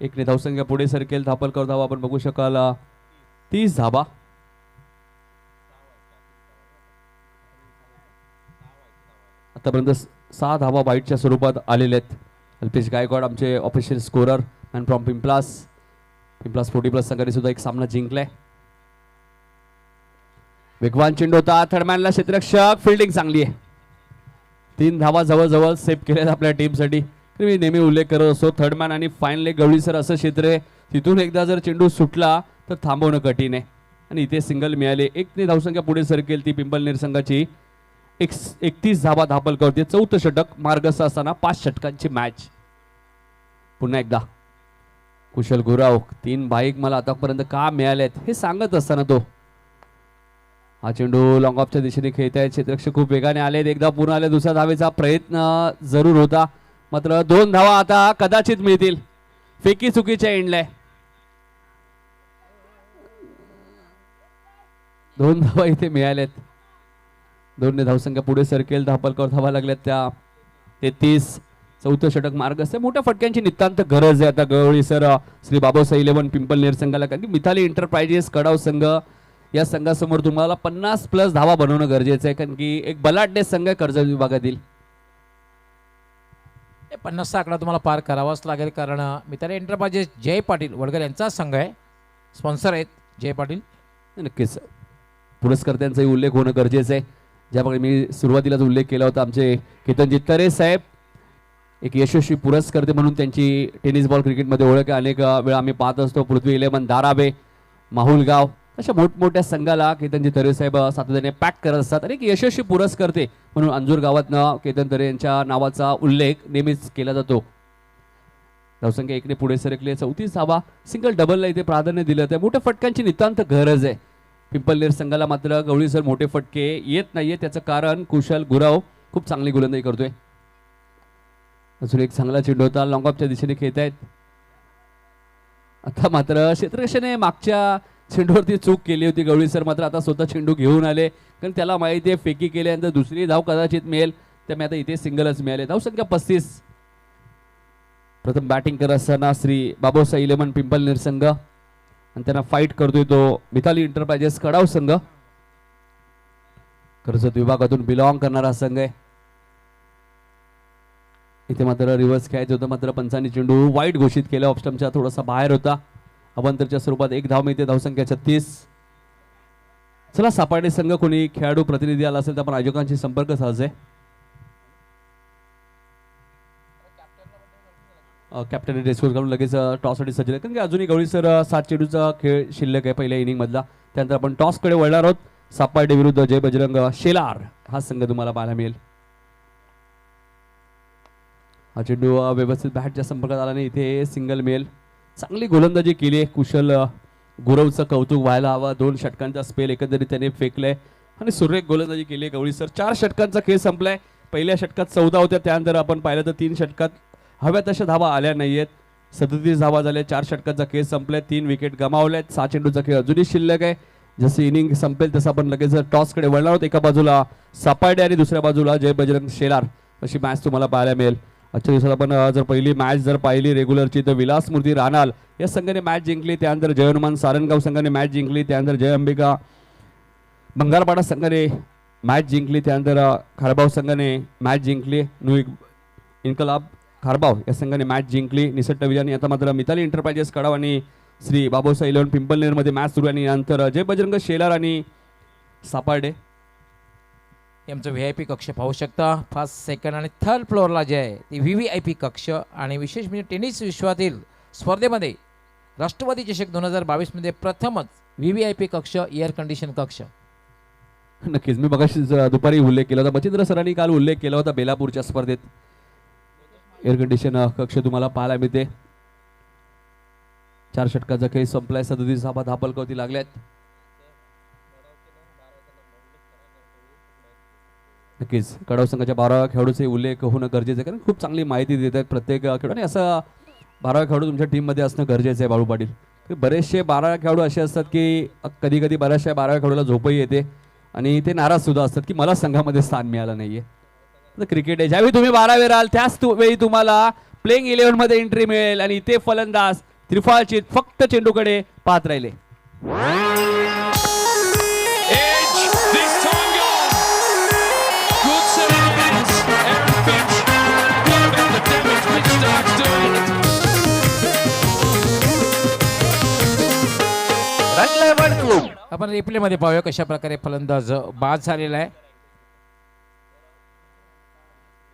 1 ने धावसंख्या पुढे सरकेल. धापलकर धावा आपण बघू शकाल 30 धावा. आतापर्यंत 6 धावा वाईटच्या स्वरूपात आलेल्या आहेत. अल्पेश गायकवाड आमचे official scorer man from Pimplas 40+ संघाने सुद्धा एक सामना जिंकलाय. वेगवान चेंडू होता थर्डमॅनला क्षेत्ररक्षक फिल्डिंग चांगली आहे. 3 धावा जवळजवळ सेव्ह केल्यात आपल्या टीमसाठी. मी नेहमी उल्लेख करत असतो थर्डमॅन आणि फाईन लेग गवळी सर असं क्षेत्र आहे तिथून एकदा जर चेंडू सुटला तर थांबवणं कठीण आहे आणि इथे सिंगल मिळाले. 1 धावसंख्या पुढे सरकेल ती पिंपलनेर संघाची. 31 धावा धापल करते. 4थं षटक मार्गस्थ असताना 5 षटकांची मॅच. पुन्हा एकदा कुशल गुराव 3 बाईक मला आतापर्यंत का मिळालेत हे सांगत असताना तो हा चेंडू लॉंग ऑफच्या दिशेने खेळत आहे. क्षेत्ररक्षक खूप वेगाने आलेत. एकदा पूर्ण आले. दुसऱ्या धावेचा प्रयत्न जरूर होता मात्र 2 धावा आता कदाचित मिळतील. फेकी चुकीच्या एंडलाय. 2 धावा इथे मिळाल्यात. 2 धावसंख्या पुढे सरकेल. धापलकर धावा लागल्यात त्या 33. 4थं षटक मार्गस्थ. मोठ्या फटक्यांची नितांत गरज आहे आता गवळी सर श्री बाबासाहेब 11 पिंपलनेर संघाला. कारण की मिथाली एंटरप्राइजेस कडाव संघ या संघासमोर तुम्हाला 50+ धावा बनवणं गरजेचं आहे कारण की एक बलाढ्य संघ आहे कर्जत विभागातील. 50चा आकडा तुम्हाला पार करावाच लागेल कारण मिताली एंटरप्राइजेस जय पाटील वडगर यांचा संघ आहे. स्पॉन्सर आहेत जय पाटील. नक्कीच पुरस्कर्त्यांचाही उल्लेख होणं गरजेचं आहे. ज्याप्रकारे मी सुरुवातीलाच उल्लेख केला होता आमचे केतनजी तरे साहेब एक यशस्वी पुरस्कर्ते म्हणून त्यांची टेनिस बॉल क्रिकेटमध्ये ओळख आहे. अनेक वेळा आम्ही पाहत असतो. पृथ्वी 11 धाराबे माहुलगाव अशा मोठमोठ्या संघाला केतनजी तरे साहेब सातत्याने पॅक करत असतात. आणि एक यशस्वी पुरस्कर्ते म्हणून अंजूर गावातनं केतन तरे यांच्या नावाचा उल्लेख नेहमीच केला जातो. धावसंख्या 1 ने पुढे सरकले. 34 धावा. सिंगल डबलला इथे प्राधान्य दिलं त्या मोठ्या फटक्यांची नितांत गरज आहे पिंपलनेर संघाला. मात्र गवळी सर मोठे फटके येत नाहीये. त्याचं कारण कुशल गुराव खूप चांगली गोलंदाजी करतोय. अजून एक चांगला चेंडू होता. लॉंग ऑफच्या दिशेने खेळत आहेत. आता मात्र क्षेत्ररक्षणे मागच्या चेंडूवरती चूक केली होती गवळी सर. मात्र आता स्वतः चेंडू घेऊन आले कारण त्याला माहिती आहे फेकी केल्यानंतर दुसरी धाव कदाचित मिळेल. त्यामुळे आता इथे सिंगलच मिळाले. धावसंख्या 35. प्रथम बॅटिंग करत असताना श्री बाबासाहेब 11 पिंपलनेर संघ आणि त्यांना फाईट करतोय तो मिथाली एंटरप्राइजेस कडाव संघ. कर्जत विभागातून बिलॉंग करणारा संघ आहे. इथे मात्र रिव्हर्स खेळायचं होतं मात्र पंचांनी चेंडू वाईट घोषित केला. ऑफस्टम्पच्या थोडासा बाहेर होता. अवंतरच्या स्वरूपात 1 धाव मिळते. धावसंख्या 36. चला सापाडे संघ कोणी खेळाडू प्रतिनिधी आला असेल तर आपण आयोजकांशी संपर्क साधे. कॅप्टन रेस्क्यू करून लगेच टॉससाठी सज्ज आहे कारण की अजूनही गवळी सर 7 चेंडूचा खेळ शिल्लक आहे पहिल्या इनिंग मधला. त्यानंतर आपण टॉसकडे वळणार आहोत. सापाडे विरुद्ध जय बजरंग शेलार हा संघ तुम्हाला पाहायला मिळेल. हा चेंडू व्यवस्थित बॅटच्या संपर्कात आला नाही. इथे सिंगल मिळेल. चांगली गोलंदाजी केली आहे. कुशल गुरवचं कौतुक व्हायला हवं. 2 षटकांचा स्पेल एकंदरीत त्याने फेकलाय आणि सुरेख गोलंदाजी केली आहे गवळी सर. 4 षटकांचा खेळ संपलाय. पहिल्या षटकात 14 होत्या. त्यानंतर आपण पाहिलं तर 3 षटकात हव्या तशा धावा आल्या नाहीयेत. 37 धावा झाल्या. 4 षटकांचा खेळ संपलाय. 3 विकेट गमावल्यात. 6 चेंडूचा खेळ अजूनही शिल्लक आहे. जसे इनिंग संपेल तसं आपण लगेच टॉसकडे वळणार आहोत. एका बाजूला सापाडे आणि दुसऱ्या बाजूला जय बजरंग शेलार अशी मॅच तुम्हाला पाहायला मिळेल. आजच्या दिवसात आपण जर पहिली मॅच जर पाहिली रेग्युलरची तर विलास मूर्ती रानाल या संघाने मॅच जिंकली. त्यानंतर जय हनुमान सारंगाव संघाने मॅच जिंकली. त्यानंतर जय अंबिका बंगारपाडा संघाने मॅच जिंकली. त्यानंतर खारबाव संघाने मॅच जिंकली. न्यू इन्कलाब खारबाव या संघाने मॅच जिंकली निसट्ट विजयाने. आता मात्र मिताली एंटरप्राइजेस कडाव आणि श्री बाबासाहेब 11 पिंपलनेरमध्ये मॅच सुरू आणि नंतर जय बजरंग शेलार आणि सापार्डे आमचं VIP कक्ष पाहू शकता. फर्स्ट सेकंड आणि थर्ड फ्लोअरला जे आहे ते VVIP कक्ष आणि विशेष म्हणजे टेनिस विश्वातील स्पर्धेमध्ये राष्ट्रवादी चषक 2022 मध्ये प्रथमच VVIP कक्ष एअर कंडिशन कक्ष. नक्कीच मी बघा दुपारी उल्लेख केला होता. बचिंद्र सरांनी काल उल्लेख केला होता बेलापूरच्या स्पर्धेत एअर कंडिशन कक्ष तुम्हाला पाहायला मिळते. 4 षटकाचा खेळ संपलाय. 37 धावा धापलकवती लागल्यात. नक्कीच कडाव संघाच्या 12व्या खेळाडूचे उल्लेख होणं गरजेचं आहे कारण खूप चांगली माहिती देत आहेत प्रत्येक खेळाडू आणि असं 12व्या खेळाडू तुमच्या टीममध्ये असणं गरजेचं आहे. बाळू पाटील बरेचसे 12व्या खेळाडू असे असतात की कधी कधी बऱ्याचशा 12व्या खेळाडूला झोपही येते आणि ते नाराज सुद्धा असतात की मला संघामध्ये स्थान मिळालं नाहीये. क्रिकेट आहे ज्यावेळी तुम्ही 12वे राहाल त्याच वेळी तुम्हाला प्लेइंग 11 मध्ये एंट्री मिळेल आणि इथे फलंदाज त्रिफाळचित फक्त चेंडूकडे पाहत राहिले. Good service, Aaron Finch, perfect the damage, Winston आपण रिप्लेमध्ये पाहूया कशा प्रकारे फलंदाज बाद झालेला आहे.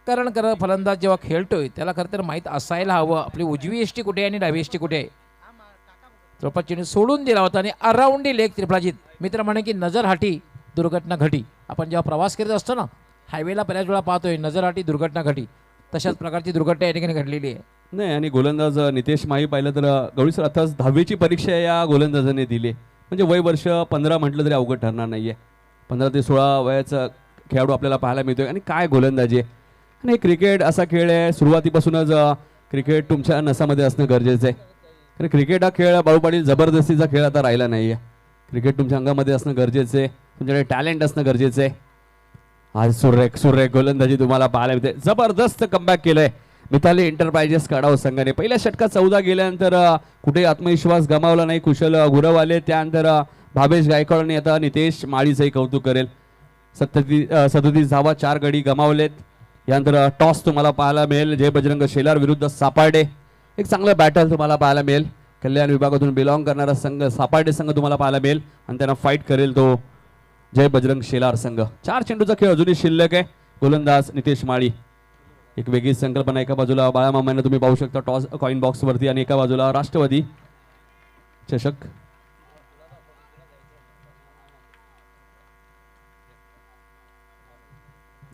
कारण फलंदाज जेव्हा खेळतोय त्याला खरं तर माहीत असायला हवं आपली उजवी एष्टी कुठे आहे आणि डावी एष्टी कुठे आहे. त्रोपा चेंडू सोडून दिला होता आणि अराउंडी लेग त्रिफळाजीत. मित्र म्हणे की नजरहाटी दुर्घटना घटी. आपण जेव्हा प्रवास करत असतो ना हायवेला बऱ्याच वेळा पाहतोय नजरहाटी दुर्घटना घटी. तशाच प्रकारची दुर्घटना या ठिकाणी घडलेली आहे. नाही आणि गोलंदाज नितेश माही पाहिलं तर गौरी सर आताच 10वीची परीक्षा या गोलंदाजाने दिली. म्हणजे वय वर्ष 15 म्हटलं तरी अवघड ठरणार नाही आहे. 15 ते 16 वयाचा खेळाडू आपल्याला पाहायला मिळतोय आणि काय गोलंदाजी आहे. आणि क्रिकेट असा खेळ आहे सुरुवातीपासूनच क्रिकेट तुमच्या नसामध्ये असणं गरजेचं आहे. कारण क्रिकेट हा खेळ बाळूपाडील जबरदस्तीचा खेळ आता राहिला नाही आहे. क्रिकेट तुमच्या अंगामध्ये असणं गरजेचं आहे. तुमच्याकडे टॅलेंट असणं गरजेचं आहे. आज सुरेख गोलंदाजी तुम्हाला पाहायला मिळते. जबरदस्त कमबॅक केलंय मिताली एंटरप्राइजेस काढाव संघाने. पहिल्या षटकात 14 गेल्यानंतर कुठे आत्मविश्वास गमावला नाही. कुशल गुरव आले. त्यानंतर भावेश गायकवाडने आता नितेश माळीचंही कौतुक करेल. 37 धावा 4 गडी गमावलेत. यानंतर टॉस तुम्हाला पाहायला मिळेल जय बजरंग शेलार विरुद्ध सापार्डे. एक चांगलं बॅटल तुम्हाला पाहायला मिळेल. कल्याण विभागातून बिलॉंग करणारा संघ सापार्डे संघ तुम्हाला पाहायला मिळेल आणि त्यांना फाईट करेल तो जय बजरंग शेलार संघ. 4 चेंडूचा खेळ अजूनही शिल्लक आहे. गोलंदाज नितेश माळी. एक वेगळी संकल्पना. एका बाजूला बाळामामांना तुम्ही पाहू शकता टॉस कॉइन बॉक्स वरती आणि एका बाजूला राष्ट्रवादी चषक.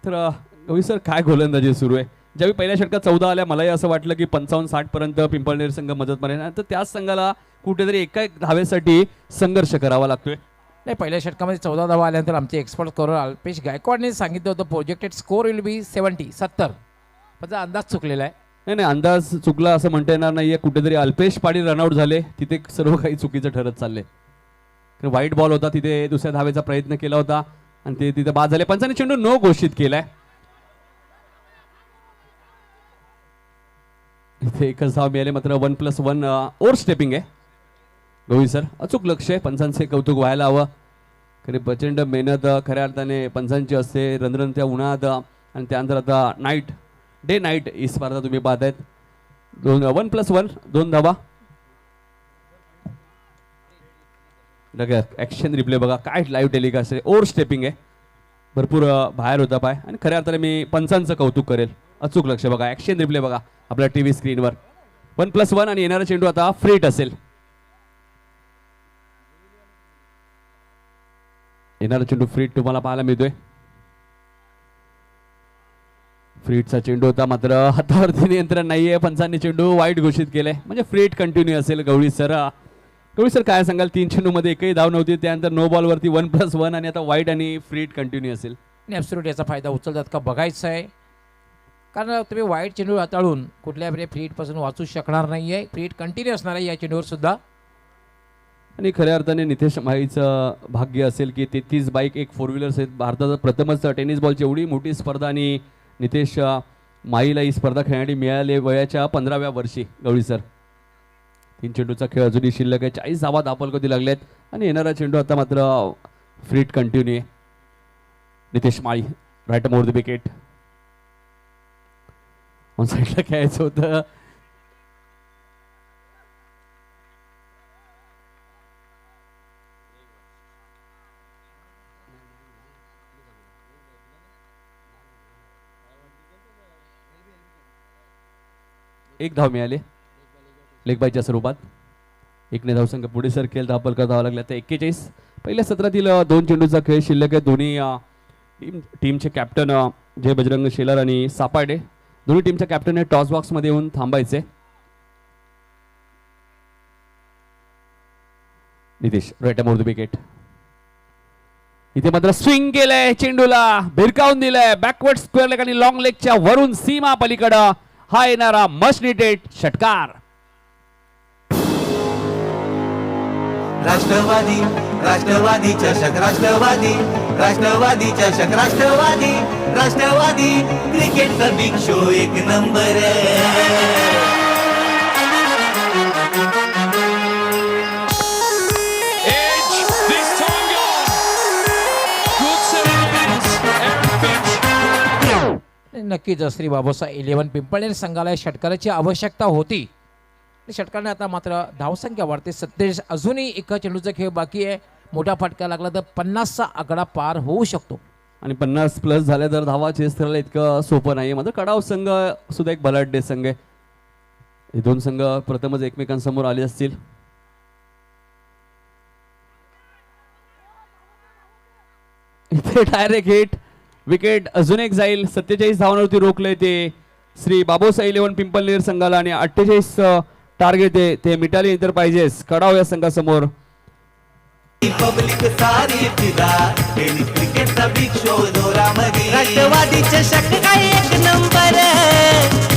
तर गवी सर काय गोलंदाजी सुरू आहे. ज्यावेळी पहिल्या षटकात 14 आल्या मलाही असं वाटलं की 55-60 पर्यंत पिंपळनेर संघ मदत मारेल. तर त्याच संघाला कुठेतरी एका धावेसाठी संघर्ष करावा लागतोय. नाही पहिल्या षटकामध्ये 14 धावा आल्यानंतर आमचे एक्सपर्ट स्कोरर अल्पेश गायकवाडने सांगितलं होतं प्रोजेक्टेड स्कोर विल बी 70. पण अंदाज चुकलेला आहे. नाही अंदाज चुकला असं म्हणता येणार नाहीये. कुठेतरी अल्पेश पाटील रनआउट झाले. तिथे सर्व काही चुकीचं ठरत चाललंय. वाईट बॉल होता तिथे दुसऱ्या धावेचा प्रयत्न केला होता आणि ते तिथे बाद झाले. पंचांनी चेंडू नो घोषित केलाय. इथे एकच धाव मिळाले मात्र 1+1 ओव्हर स्टेपिंग आहे. गौरी सर अचूक लक्ष आहे. पंचांचे कौतुक व्हायला हवं. खरी प्रचंड मेहनत खऱ्या अर्थाने पंचांची असते. रणरणत्या उन्हात आणि त्यानंतर आता डे नाईट ही स्पर्धा तुम्ही पाहतायत. 1+1 2 धावा. ऍक्शन रिप्ले बघा काय लाईव्ह टेलिकास्ट आहे. ओव्हर स्टेपिंग आहे. भरपूर बाहेर होता पाय आणि खऱ्या अर्थाने मी पंचांचं कौतुक करेल. अचूक लक्ष बघा. ऍक्शन रिप्ले बघा आपल्या टीव्ही स्क्रीनवर. 1+1 आणि येणारा चेंडू आता फ्रीट असेल. येणारा चेंडू फ्रीट तुम्हाला पाहायला मिळतोय. फ्रीटचा चेंडू होता मात्र हातावरती नियंत्रण नाहीये. पंचांनी चेंडू वाईट घोषित केले. म्हणजे फ्रीट कंटिन्यू असेल. गवळी सर काय सांगाल. 3 चेंडू मध्ये एकही धाव नव्हती. त्यानंतर नो बॉल वरती 1+1 आणि आता वाईट आणि फ्रीट कंटिन्यू असेल. ॲब्सोल्यूट याचा फायदा उचलतात का बघायचं आहे. कारण तुम्ही वाईट चेंडू हाताळून कुठल्या फ्रीटपासून वाचू शकणार नाही आहे. फ्रीट कंटिन्यू असणार आहे या चेंडूवर सुद्धा. आणि खऱ्या अर्थाने नितेश माहीचं भाग्य असेल की 33 बाईक एक 4 व्हीलर्स आहेत. भारतात प्रथमच टेनिस बॉलची एवढी मोठी स्पर्धा आणि नितेश माहीला ही स्पर्धा खेळण्यासाठी मिळाली वयाच्या 15व्या वर्षी. गवळी सर 3 चेंडूचा खेळ अजूनही शिल्लक आहे. 40 धावा धापलकोती लागलेत आणि येणारा चेंडू आता मात्र फ्रीट कंटिन्यू आहे. Nitesh Mali right more the wicket. On साईडला खेळायचं होतं. एक धाव मिळाले लेग बायच्या स्वरूपात. एकने धावसंख्या पुढे सरकेल. धापल का धावा लागल्या तर 41. पहिल्या सत्रातील 2 चेंडूचा खेळ शिल्लक आहे. दोन्ही टीमचे कॅप्टन जय बजरंग शेलार आणि सापाडे दोन्ही टीमच्या कॅप्टनने टॉस बॉक्स मध्ये येऊन थांबायचे. Nitesh right more the wicket. इथे मात्र स्विंग केलंय. चेंडूला भिरकावून दिलंय. बॅकवर्ड स्क्वेअर लेग आणि लॉंग लेगच्या वरून सीमा पलीकडं हा येणारा मस्ट निडेड षटकार. राष्ट्रवादी राष्ट्रवादी चषक राष्ट्रवादी राष्ट्रवादी चषक राष्ट्रवादी राष्ट्रवादी क्रिकेटचा बिग शो एक नंबर. नक्कीच श्री बाबूसाहेब 11 पिंपळनेर संघाला षटकाराची आवश्यकता होती. षटकाने आता मात्र धावसंख्या वाढते 27. अजूनही एका चेंडूचा खेळ बाकी आहे. मोठा फटका लागला तर 50चा आकडा पार होऊ शकतो. आणि 50+ झाल्या तर धावा चेस करायला इतकं सोपं नाही. मात्र कडाव संघ सुद्धा एक बलाढ्य संघ आहे. हे दोन संघ प्रथमच एकमेकांसमोर आले असतील. इथे डायरेक्ट हिट, विकेट अजून एक जाईल. 47 धावांवरती रोखले ते श्री बाबूसाई 11 पिंपलनेर संघाला आणि 48 टार्गेट ते मिटाली एंटरप्राइजेस कडाव या संघासमोर. पब्लिक सारी फिदा टेनिस क्रिकेटचा बिग शो जोरामध्ये. राष्ट्रवादी चषक काय एक नंबर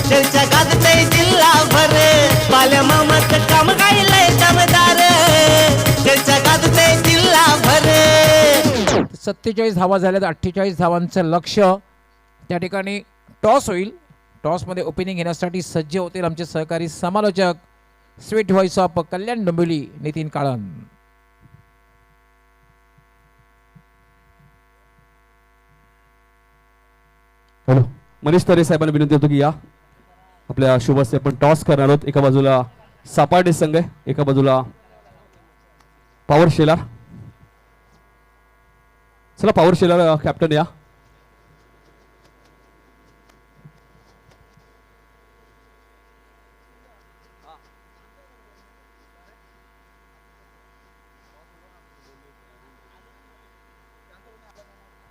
चर्चा गाजते जिल्हाभर. पाल्या मामाचं काम काय लय दमदार चर्चा गाजते जिल्हाभर. 47 धावा झाल्यात. 48 धावांचं लक्ष्य. त्या ठिकाणी टॉस होईल. टॉसमध्ये ओपनिंग घेण्यासाठी सज्ज होतील आमचे सहकारी समालोचक sweet voice of Kalyan Dombivli Nitin Kalan. Hello, Manish Tare साहेबांना विनंती होतो की या आपल्या शुभस्य आपण टॉस करणार आहोत. एका बाजूला सापाटे संघ आहे, एका बाजूला पॉवर शेलार. चला पॉवर शेलार कॅप्टन या.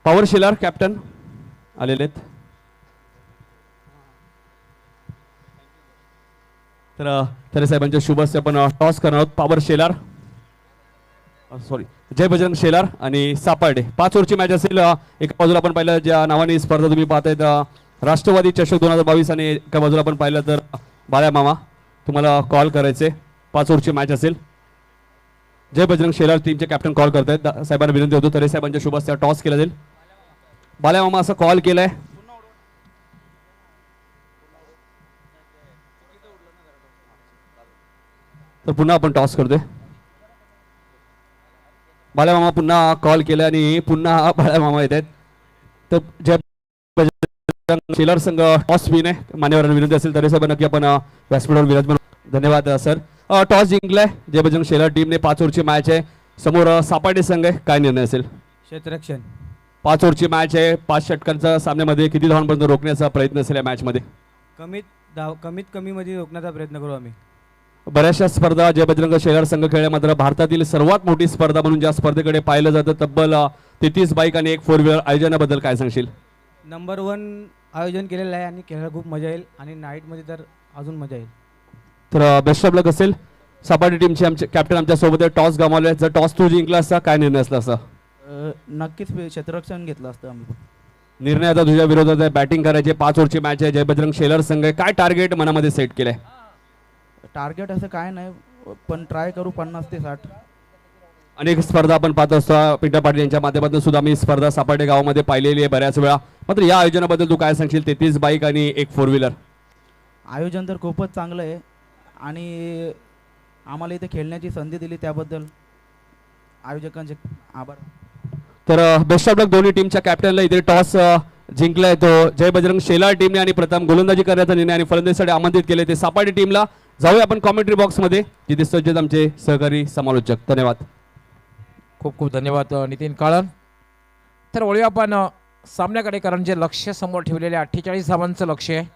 पॉवर शेलार कॅप्टन आलेले आहेत. तर तरे साहेबांच्या शुभस्य आपण टॉस करणार आहोत. पॉवर शेलार सॉरी जय बजरंग शेलार आणि सापाडे 5 ओव्हरची मॅच असेल. एका बाजूला आपण पाहिलं ज्या नावाने स्पर्धा तुम्ही पाहतायत राष्ट्रवादी चषक 2022 आणि एका बाजूला आपण पाहिलं तर बाळ्या मामा. तुम्हाला कॉल करायचे 5 ओव्हरची मॅच असेल. जय बजरंग शेलार टीमचे कॅप्टन कॉल करतायत. साहेबांना विनंती होतो तरे साहेबांच्या शुभस्य टॉस केला जाईल. बाळ्या मामा असं कॉल केलाय. तर पुन्हा आपण टॉस करतोय. बाळ्या मामा पुन्हा कॉल केला आणि पुन्हा बाळ्या मामा येत आहेत. तर जय बजरंग शेलार संघ टॉस विन आहे. मान्यवरांना विनंती असेल तरी साहेब नक्की आपण व्यासपीठावर विराजमान. धन्यवाद सर. टॉस जिंकलाय जय बजरंग शेलार टीमने. 5 ओव्हरची मॅच आहे. समोर सापाटे संघ आहे. काय निर्णय असेल? क्षेत्ररक्षण. 5 ओव्हरची मॅच आहे. 5 षटकांच्या सामन्यामध्ये किती धावांपर्यंत रोखण्याचा प्रयत्न असेल या मॅच मध्ये? कमीत कमी मध्ये रोखण्याचा प्रयत्न करू आम्ही. बऱ्याचशा स्पर्धा जय बजरंग शेलार संघ खेळल्या. मात्र भारतातील सर्वात मोठी स्पर्धा म्हणून ज्या स्पर्धेकडे पाहिलं जातं तब्बल 33 बाईक आणि 1 4 व्हीलर आयोजनाबद्दल काय सांगशील? नंबर 1 आयोजन केलेलं आहे आणि खेळायला खूप मजा येईल आणि नाईटमध्ये तर अजून मजा येईल. तर बेस्ट ऑफ लक असेल. सपाटी टीमचे आमचे कॅप्टन आमच्या सोबत टॉस गमावले. जर टॉस तू जिंकला असता काय निर्णय असला असता? नक्कीच क्षेत्ररक्षण घेतलं असतं आम्ही. निर्णय आता तुझ्या विरोधात आहे. बॅटिंग करायचे. 5 ओव्हरची मॅच आहे. जय बजरंग शेलार संघ आहे. काय टार्गेट मनामध्ये सेट केलंय? टार्गेट असं काय नाही पण ट्राय करू 50 ते 60. अनेक स्पर्धा आपण पाहत असतो. पिंटा पाटील यांच्या माध्यमातून सुद्धा मी स्पर्धा सापाटे गावामध्ये पाहिलेली आहे बऱ्याच वेळा. मात्र या आयोजनाबद्दल तू काय सांगशील? 33 बाईक आणि 1 4 व्हीलर आयोजन तर खूपच चांगलं आहे आणि आम्हाला इथे खेळण्याची संधी दिली त्याबद्दल आयोजकांचे आभार. तर बेस्ट ऑफ लक दोन्ही टीमच्या कॅप्टनला. इथे टॉस जिंकलाय तो जय बजरंग शेलार टीमने आणि प्रथम गोलंदाजी करण्याचा निर्णय आणि फलंदाजीसाठी आमंत्रित केले ते सापाटी टीमला. जाऊया आपण कॉमेंट्री बॉक्समध्ये जिथे सज्ज आमचे सहकारी समालोचक. धन्यवाद. खूप खूप धन्यवाद नितीन काळन. तर वळूया आपण सामन्याकडे. कारण जे लक्ष्य समोर ठेवलेले 48 धावांचं लक्ष्य आहे.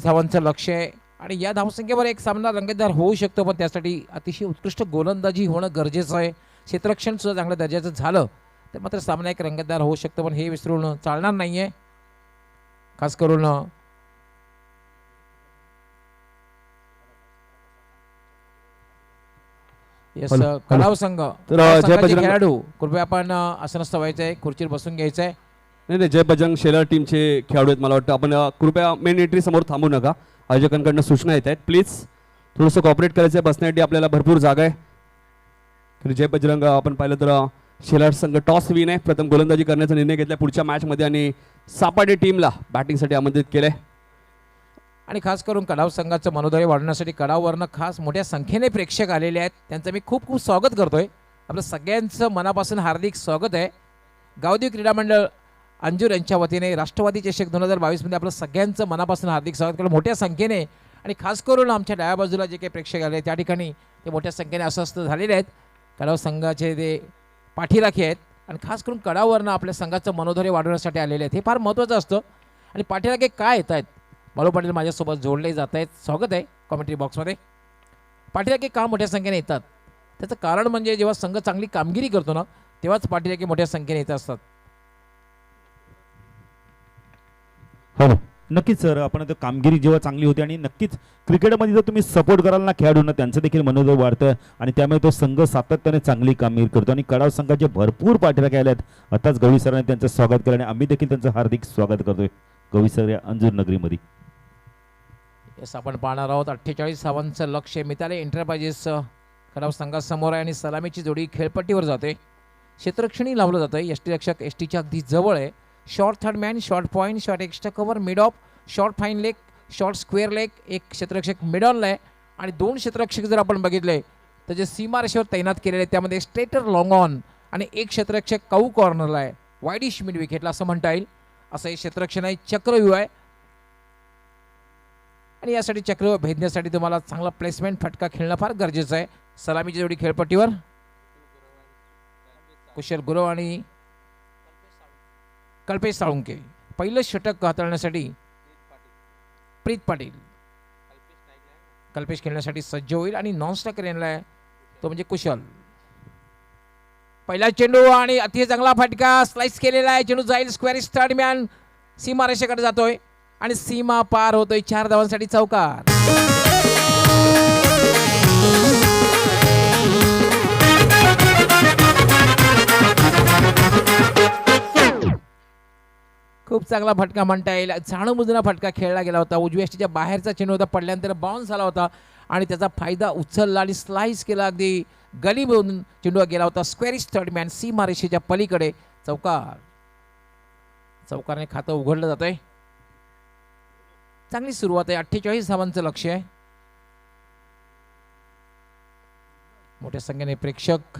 धावांचं लक्ष्य आहे आणि या धावसंख्येवर एक सामना रंगतदार होऊ शकतो. पण त्यासाठी अतिशय उत्कृष्ट गोलंदाजी होणं गरजेचं आहे. क्षेत्ररक्षण सुद्धा चांगल्या दर्जाचं झालं तर मात्र सामना एक रंगतदार होऊ शकतो. पण हे विसरून चालणार नाही आहे. खास करून कडाव संघ खेळाडू कृपया आपण असं नसतं व्हायचं आहे. खुर्चीवर बसून घ्यायचं आहे. नाही जय बजरंग शेलार टीमचे खेळाडू आहेत. मला वाटतं आपण कृपया मेन एंट्री समोर थांबू नका. आयोजकांकडनं सूचना येत आहेत. प्लीज थोडंसं कॉपरेट करायचं आहे. बसण्यासाठी आपल्याला भरपूर जागा आहे. जय बजरंग आपण पाहिलं तर शेलार संघ टॉस विन आहे. प्रथम गोलंदाजी करण्याचा निर्णय घेतला पुढच्या मॅचमध्ये आणि सापाटे टीमला बॅटिंगसाठी आमंत्रित केलंय. आणि खास करून कडाव संघाचं मनोधैर्य वाढवण्यासाठी कडाववरनं खास मोठ्या संख्येने प्रेक्षक आलेले आहेत. त्यांचं मी खूप खूप स्वागत करतोय. आपलं सगळ्यांचं मनापासून हार्दिक स्वागत आहे. गावदेवी क्रीडा मंडळ अंजूर यांच्या वतीने राष्ट्रवादी चषक 2022 मध्ये आपलं सगळ्यांचं मनापासून हार्दिक स्वागत केलं. मोठ्या संख्येने आणि खास करून आमच्या डाव्या बाजूला जे काही प्रेक्षक आले त्या ठिकाणी ते मोठ्या संख्येने अस्वस्थ झालेले आहेत. कडाव संघाचे ते पाठीराखी आहेत आणि खास करून कडावरनं आपल्या संघाचं मनोधैर्य वाढवण्यासाठी आलेले आहेत. हे फार महत्त्वाचं असतं. आणि पाठीराखे काय येत आहेत, बाळू पाटील माझ्यासोबत जोडले जात आहेत. स्वागत आहे कॉमेंट्री बॉक्समध्ये. पाठीराखे का मोठ्या संख्येने येतात, त्याचं कारण म्हणजे जेव्हा संघ चांगली कामगिरी करतो ना तेव्हाच पाठीराखे मोठ्या संख्येने येत असतात. हो नक्कीच सर, आपण आता कामगिरी जेव्हा चांगली होते आणि नक्कीच क्रिकेटमध्ये जर तुम्ही सपोर्ट कराल ना खेळाडूंना, त्यांचं देखील मनोबल वाढतं आणि त्यामुळे तो संघ सातत्याने चांगली कामगिरी करतो. आणि कडाव संघाचे भरपूर पाठीराखे आले आहेत. आताच गवळी सरांनी त्यांचं स्वागत केलं आणि आम्ही देखील त्यांचं हार्दिक स्वागत करतोय गवळी सर या अंजूर नगरीमध्ये. येस, आपण पाहणार आहोत 48 धावांचं लक्ष्य मिताली एंटरप्राइजेस कडाव संघासमोर आहे आणि सलामीची जोडी खेळपट्टीवर जाते. क्षेत्ररक्षणी लावलं जातं. यष्टी रक्षक एसटीच्या अगदी जवळ आहे. Short third man, short point, short extra cover, mid of, short fine leg, short square leg. एक क्षेत्ररक्षक मिड ऑनला आहे आणि 2 क्षेत्ररक्षक जर आपण बघितले तर जे सीमारेषेवर तैनात केलेले आहेत त्यामध्ये स्ट्रेटर लॉंग ऑन आणि एक क्षेत्ररक्षक काऊ कॉर्नरला आहे. वाईडिश मिड विकेटला असं म्हणता येईल. असं हे क्षेत्ररक्षण आहे. चक्रव्यूह आहे आणि यासाठी चक्रव्यूह भेदण्यासाठी तुम्हाला चांगला प्लेसमेंट फटका खेळणं फार गरजेचं आहे. सलामीची जोडी खेळपट्टीवर कुशल गुरव आणि कल्पेश साळुंके. पहिलं षटक हाताळण्यासाठी प्रीत पाटील. कल्पेश खेळण्यासाठी सज्ज होईल आणि नॉन स्टॉकर येणार तो म्हणजे कुशल. पहिला चेंडू आणि अतिशय चांगला फटका स्लाइस केलेला आहे. चेंडू जाईल स्क्वेअर थर्ड मॅन सीमारेषेकडे जातोय आणि सीमा पार होतोय. 4 धावांसाठी चौकार. खूप चांगला फटका म्हणता येईल. जाणूनबुजून फटका खेळला गेला होता. उजव्या यष्टीच्या बाहेरचा चेंडू होता. पडल्यानंतर बाउन्स झाला होता आणि त्याचा फायदा उचलला आणि स्लाइस केला. अगदी गलीमधून चेंडू गेला होता. स्क्वेअरिश थर्ड मॅन सीमारेषेच्या पलीकडे चौकार. चौकारने खातं उघडलं जातंय. चांगली सुरुवात आहे. 48 धावांचं लक्ष्य आहे. मोठ्या संख्येने प्रेक्षक.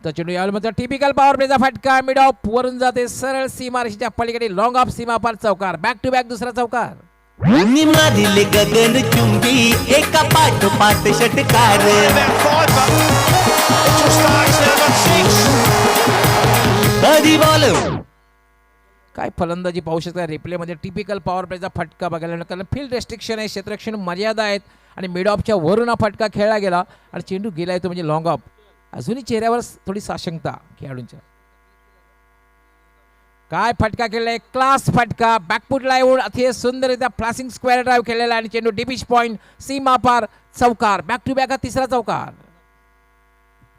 चेंडू यावेळी मात्र टिपिकल पॉवर प्लेचा फटका मिड ऑफ वरून जाते सरळ सीमारेषेच्या पलीकडे लॉंग ऑफ सीमा पार चौकार. बॅक टू बॅक दुसरा चौकार. निमादिले गगन चुंबी एका पाठोपाठ षटकार. बॉल काय फलंदाजी पाहू शकता रिप्ले मध्ये. टिपिकल पॉवर प्लेचा फटका बघायला मिळाला. कारण फील्ड रेस्ट्रिक्शन आहे, क्षेत्ररक्षण मर्यादा आहेत आणि मिड ऑफच्या वरून हा फटका खेळला गेला आणि चेंडू गेलाय तो म्हणजे लॉंग ऑफ. अजूनही चेहऱ्यावर थोडी साशंकता खेळाडूंच्या. काय फटका केलाय, क्लास फटका. बॅकफुटला येऊन अतिशय सुंदररित्या फ्लासिंग स्क्वेअर ड्राईव्ह केलेला आणि चेंडू डिपिश पॉइंट सीमा पार चौकार. बॅक टू बॅक हा तिसरा चौकार.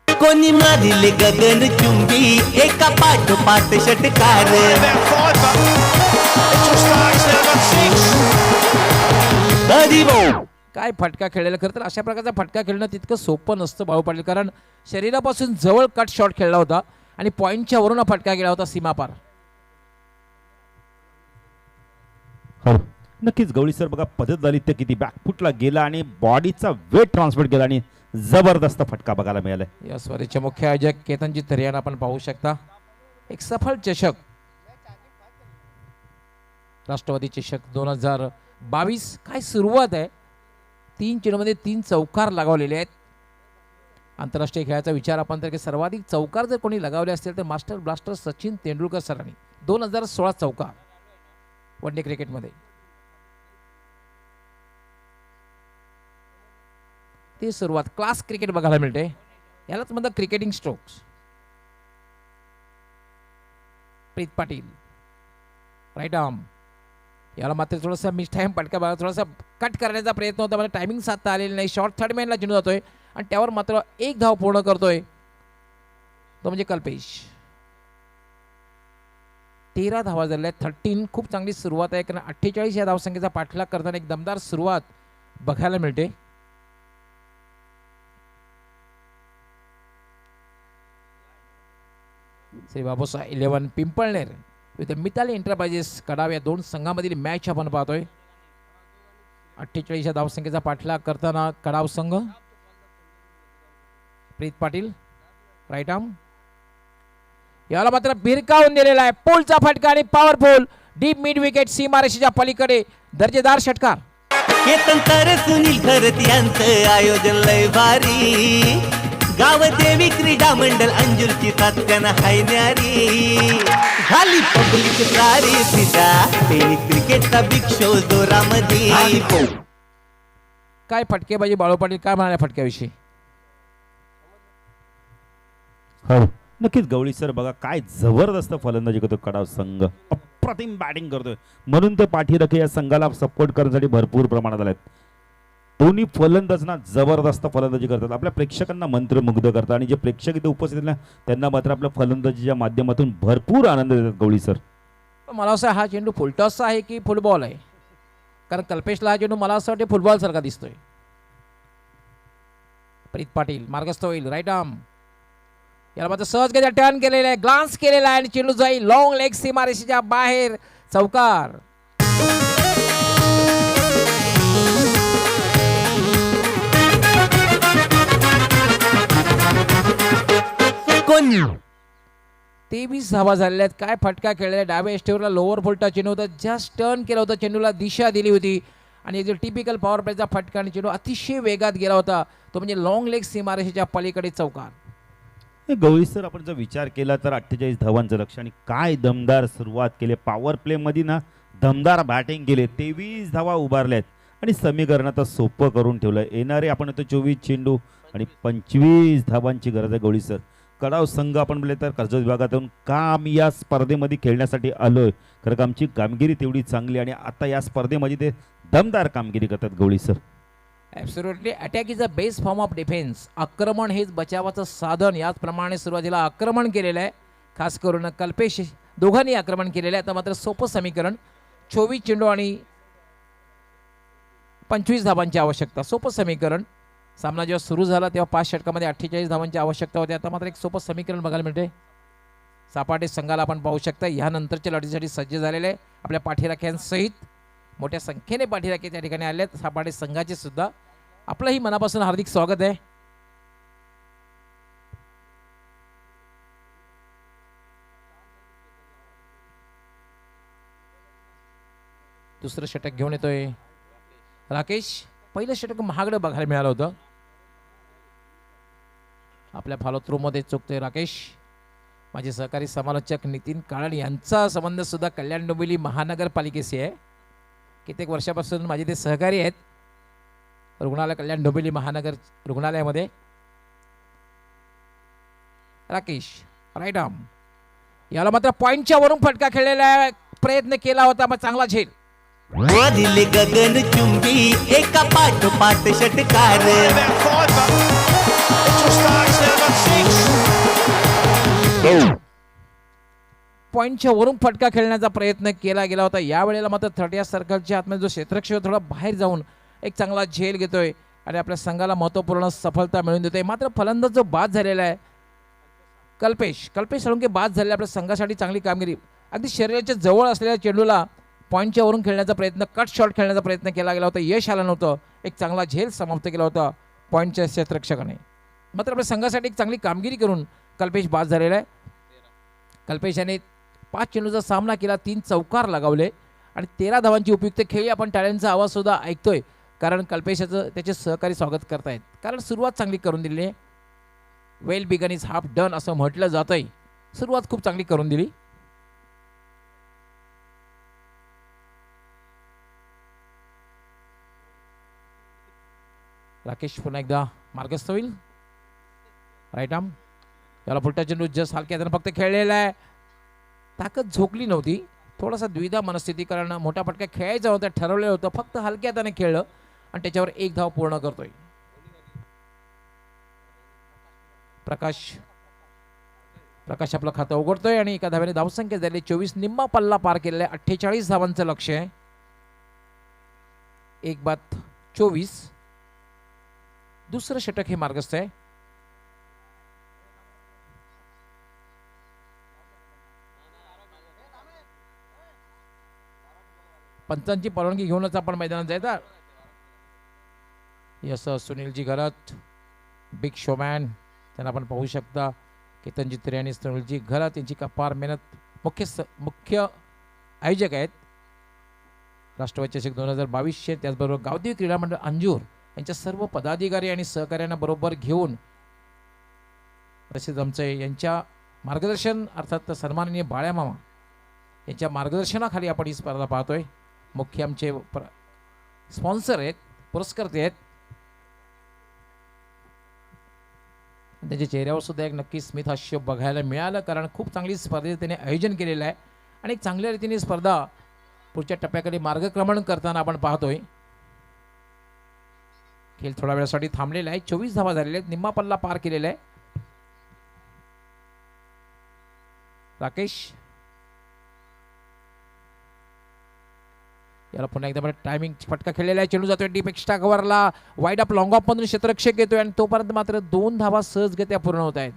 कोणी मारिले गगन चुंबी एका पाठोपाठ षटकार. काय फटका खेळलेला. खरं तर अशा प्रकारचा फटका खेळणं तितकं सोपं नसतं बाळू पाटील, कारण शरीरापासून जवळ कट शॉट खेळला होता आणि पॉईंटच्या वरून हा फटका गेला होता सीमापार. हो नक्कीच गवळी सर, बघा पद्धत झाली ते किती बॅकफुटला गेला आणि बॉडीचा वेट ट्रान्सफर केला आणि जबरदस्त फटका बघायला मिळाला. या स्पर्धेचे मुख्य आयोजक केतनजी तरियान आपण पाहू शकता. एक सफल चषक राष्ट्रवादी चषक 2022. काय सुरुवात आहे. 3 चेंडूमध्ये 3 चौकार लगावलेले आहेत. आंतरराष्ट्रीय खेळाचा विचार आपण तर की सर्वाधिक चौकार जर कोणी लगावले असतील तर मास्टर ब्लास्टर सचिन तेंडुलकर सरांनी 2016 चौकार वन डे क्रिकेटमध्ये. ती सुरुवात क्लास क्रिकेट बघायला मिळते. यालाच म्हणतात क्रिकेटिंग स्ट्रोक्स. प्रीत पाटील राईट आर्म. याला मात्र थोडासा मिस टाइम फटका बघा, थोडासा कट करण्याचा प्रयत्न होता, मला टायमिंग साधता आलेली नाही. शॉर्ट थर्ड मॅनला चेंडू जातोय आणि त्यावर मात्र 1 धाव पूर्ण करतोय तो म्हणजे कल्पेश. 13 धावा झाल्या 13. खूप चांगली सुरुवात आहे, कारण 48 या धावसंख्येचा पाठलाग करताना एक दमदार सुरुवात बघायला मिळते. श्री बाबूसा 11 पिंपळनेर विथ मिताली एंटरप्राइजेस कडाव या 2 संघामधील मॅच आपण पाहतोय. 48 या धावसंख्येचा पाठलाग करताना कडाव संघ. प्रीत पाटील राईट आर्म. याला मात्र भिरकावून दिलेला आहे. पोलचा फटका आणि पॉवरफुल डीप मिड विकेट सीमारेषेच्या पलीकडे दर्जेदार षटकार. केतन तर सुनील खरत यांचं आयोजन लय भारी. गाव देवी क्रीडा मंडळ अंजुरची तात्यानं हाय न्यारी. झाली पब्लिक सारी फिदा टेनिस क्रिकेटचा बिग शो जोरामध्ये. काय फटकेबाजी बाळू पाटील काय म्हणाले फटक्याविषयी? हो नक्कीच गवळी सर बघा काय जबरदस्त फलंदाजी करतो कडाव संघ, अप्रतिम बॅटिंग करतोय म्हणून ते पाठीराखे या संघाला सपोर्ट करण्यासाठी भरपूर प्रमाणात आलेत. दोन्ही फलंदाज ना जबरदस्त फलंदाजी करतात, आपल्या प्रेक्षकांना मंत्रमुग्ध करतात आणि जे प्रेक्षक इथे उपस्थित आहेत ना त्यांना मात्र आपल्या फलंदाजीच्या माध्यमातून भरपूर आनंद देतात गवळी सर. मला असं हा चेंडू फुलटॉसचा आहे की फुटबॉल आहे? कारण कल्पेशला हा चेंडू मला असं वाटते फुटबॉल सारखा दिसतोय. प्रीत पाटील मार्गस्थ होईल राईट आर्म. याला मात्र सहजगत्या टर्न केलेला आहे, ग्लान्स केलेला आहे आणि चेंडू जाईल लॉंग लेग सीमारेषेच्या बाहेर चौकार. कोण 23 धावा झालेल्या आहेत. काय फटका खेळलेला डाव्या एस्टेवरला लोअर फुलटा चेंडू होता, जस्ट टर्न केला होता, चेंडूला दिशा दिली होती आणि जो टिपिकल पॉवर प्लेचा फटका आणि चेंडू अतिशय वेगात गेला होता, तो म्हणजे लॉंग लेग सीमारेषेच्या पलीकडे चौकार. गवळी सर आपण जर विचार केला तर 48 धावांचं लक्ष आणि काय दमदार सुरुवात केली. पॉवर प्ले मध्ये ना दमदार बॅटिंग केले, 23 धावा उभारल्यात आणि समीकरण आता सोपं करून ठेवलं. येणारे आपण आता 24 चेंडू आणि 25 धावांची गरज आहे गवळी सर. कडाव संघ आपण बोलले तर कर्जत विभागातून काम या स्पर्धेमध्ये खेळण्यासाठी आलोय, खरं का आमची कामगिरी तेवढी चांगली आणि आता या स्पर्धेमध्ये ते दमदार कामगिरी करतात Gawali sir. Absolutely attack is a best form of defence. आक्रमण हेच बचावाचं साधन. याचप्रमाणे सुरुवातीला आक्रमण केलेलं आहे, खास करून कल्पेश दोघांनी आक्रमण केलेलं आहे. आता मात्र सोपं समीकरण 24 चेंडू आणि 25 धावांची आवश्यकता. सोपं समीकरण. सामना जेव्हा सुरू झाला तेव्हा 5 षटकामध्ये 48 धावांची आवश्यकता होती. आता मात्र एक सोपं समीकरण बघायला मिळते. सापाटे संघाला आपण पाहू शकता यानंतरच्या लढतीसाठी सज्ज झालेले आहे. आपल्या पाठीराख्यांसहित मोठ्या संख्येने पाठीराखे त्या ठिकाणी आले आहेत. सापाटे संघाचे सुद्धा आपलंही मनापासून हार्दिक स्वागत आहे. दुसरं षटक घेऊन येतोय राकेश. पहिलं षटक महागडं बघायला मिळालं होतं. आपल्या फॉलो थ्रू मध्ये चुकतोय राकेश. माझे सहकारी समालोचक नितीन काळण यांचा संबंध सुद्धा कल्याण डोंबिवली महानगरपालिकेशी आहे. कित्येक वर्षापासून माझे ते सहकारी आहेत रुग्णालय कल्याण डोंबिवली महानगर रुग्णालयामध्ये. Rakesh right arm. याला मात्र पॉइंटच्या वरून फटका खेळलेला प्रयत्न केला होता, मग चांगला झेल. वाढले गगन चुंबी एका पाठोपाठ षटकार. पॉइंटच्या वरून फटका खेळण्याचा प्रयत्न केला गेला होता. यावेळेला मात्र 30 सर्कलच्या आतमध्ये जो क्षेत्रक्षेत्र थोडा बाहेर जाऊन एक चांगला झेल घेतोय आणि आपल्या संघाला महत्त्वपूर्ण सफलता मिळवून देतोय. मात्र फलंदाज जो बाद झालेला आहे कल्पेश साळुंके बाद झालेला आपल्या संघासाठी चांगली कामगिरी. अगदी शरीराच्या जवळ असलेल्या चेंडूला पॉईंटच्या वरून खेळण्याचा प्रयत्न, कट शॉट खेळण्याचा प्रयत्न केला गेला होता, यश आलं नव्हतं. एक चांगला झेल समाप्त केला होता पॉईंटच्या क्षेत्ररक्षकाने. मात्र आपल्या संघासाठी एक चांगली कामगिरी करून कल्पेश बाद झालेला आहे. कल्पेश याने 5 चेंडूचा सामना केला, 3 चौकार लगावले आणि 13 धावांची उपयुक्त खेळी. आपण टाळ्यांचा आवाज सुद्धा ऐकतोय कारण कल्पेशाचं त्याचे सहकारी स्वागत करतायत, कारण सुरुवात चांगली करून दिली आहे. Well begun is half done असं म्हटलं जातंय. सुरुवात खूप चांगली करून दिली. राकेश पुन्हा एकदा मार्गस्थ होईल. Right arm. याला फुलटा चेंडू जस्ट हलक्या हाताने फक्त खेळलेला आहे. ताकद झोकली नव्हती, थोडासा द्विधा मनस्थिती, कारण मोठा फटका खेळायचा होता, ठरवलेलं होतं, फक्त हलक्या हाताने खेळलं आणि त्याच्यावर 1 धाव पूर्ण करतोय प्रकाश आपलं खातं उघडतोय आणि एका धाव्याने धावसंख्या झाली 24. निम्मा पल्ला पार केलेला आहे. 48 धावांचं लक्ष आहे. 1 बाद 24. दुसरं षटक हे मार्गस्थ आहे. पंचांची परवानगी घेऊनच आपण मैदानात जायचा. यस सुनीलजी घरात, बिग शोमॅन त्यांना आपण पाहू शकता. केतनजी त्रे आणि सुनीलजी घरात यांची कपार मेहनत, मुख्य आयोजक आहेत राष्ट्रवादी चषक 2022चे, त्याचबरोबर गावदेवी क्रीडा मंडळ अंजूर यांच्या सर्व पदाधिकारी आणि सहकार्यांना बरोबर घेऊन, तसेच आमचे यांच्या मार्गदर्शन अर्थात सन्माननीय बाळ्या मामा यांच्या मार्गदर्शनाखाली आपण ही स्पर्धा पाहतोय. मुख्य आमचे स्पॉन्सर आहेत, पुरस्कर्ते आहेत. त्यांच्या चेहऱ्यावर सुद्धा एक नक्की स्मित हास्य बघायला मिळालं, कारण खूप चांगली स्पर्धेचं त्याने आयोजन केलेलं आहे आणि एक चांगल्या रीतीने स्पर्धा पुढच्या टप्प्याकडे मार्गक्रमण करताना आपण पाहतोय. खेळ थोड्या वेळासाठी थांबलेला आहे. 24 धावा झालेल्या आहेत, निम्मा पल्ला पार केलेला आहे. राकेश याला पुन्हा एकदा टायमिंग फटका खेळलेला आहे. चेंडू जातोय डीप एक्स्ट्रा कव्हरला, वाईड अप लॉंग ऑफ मधून क्षेत्ररक्षक येतोय आणि तोपर्यंत मात्र 2 धावा सहजगत्या पूर्ण होत आहेत.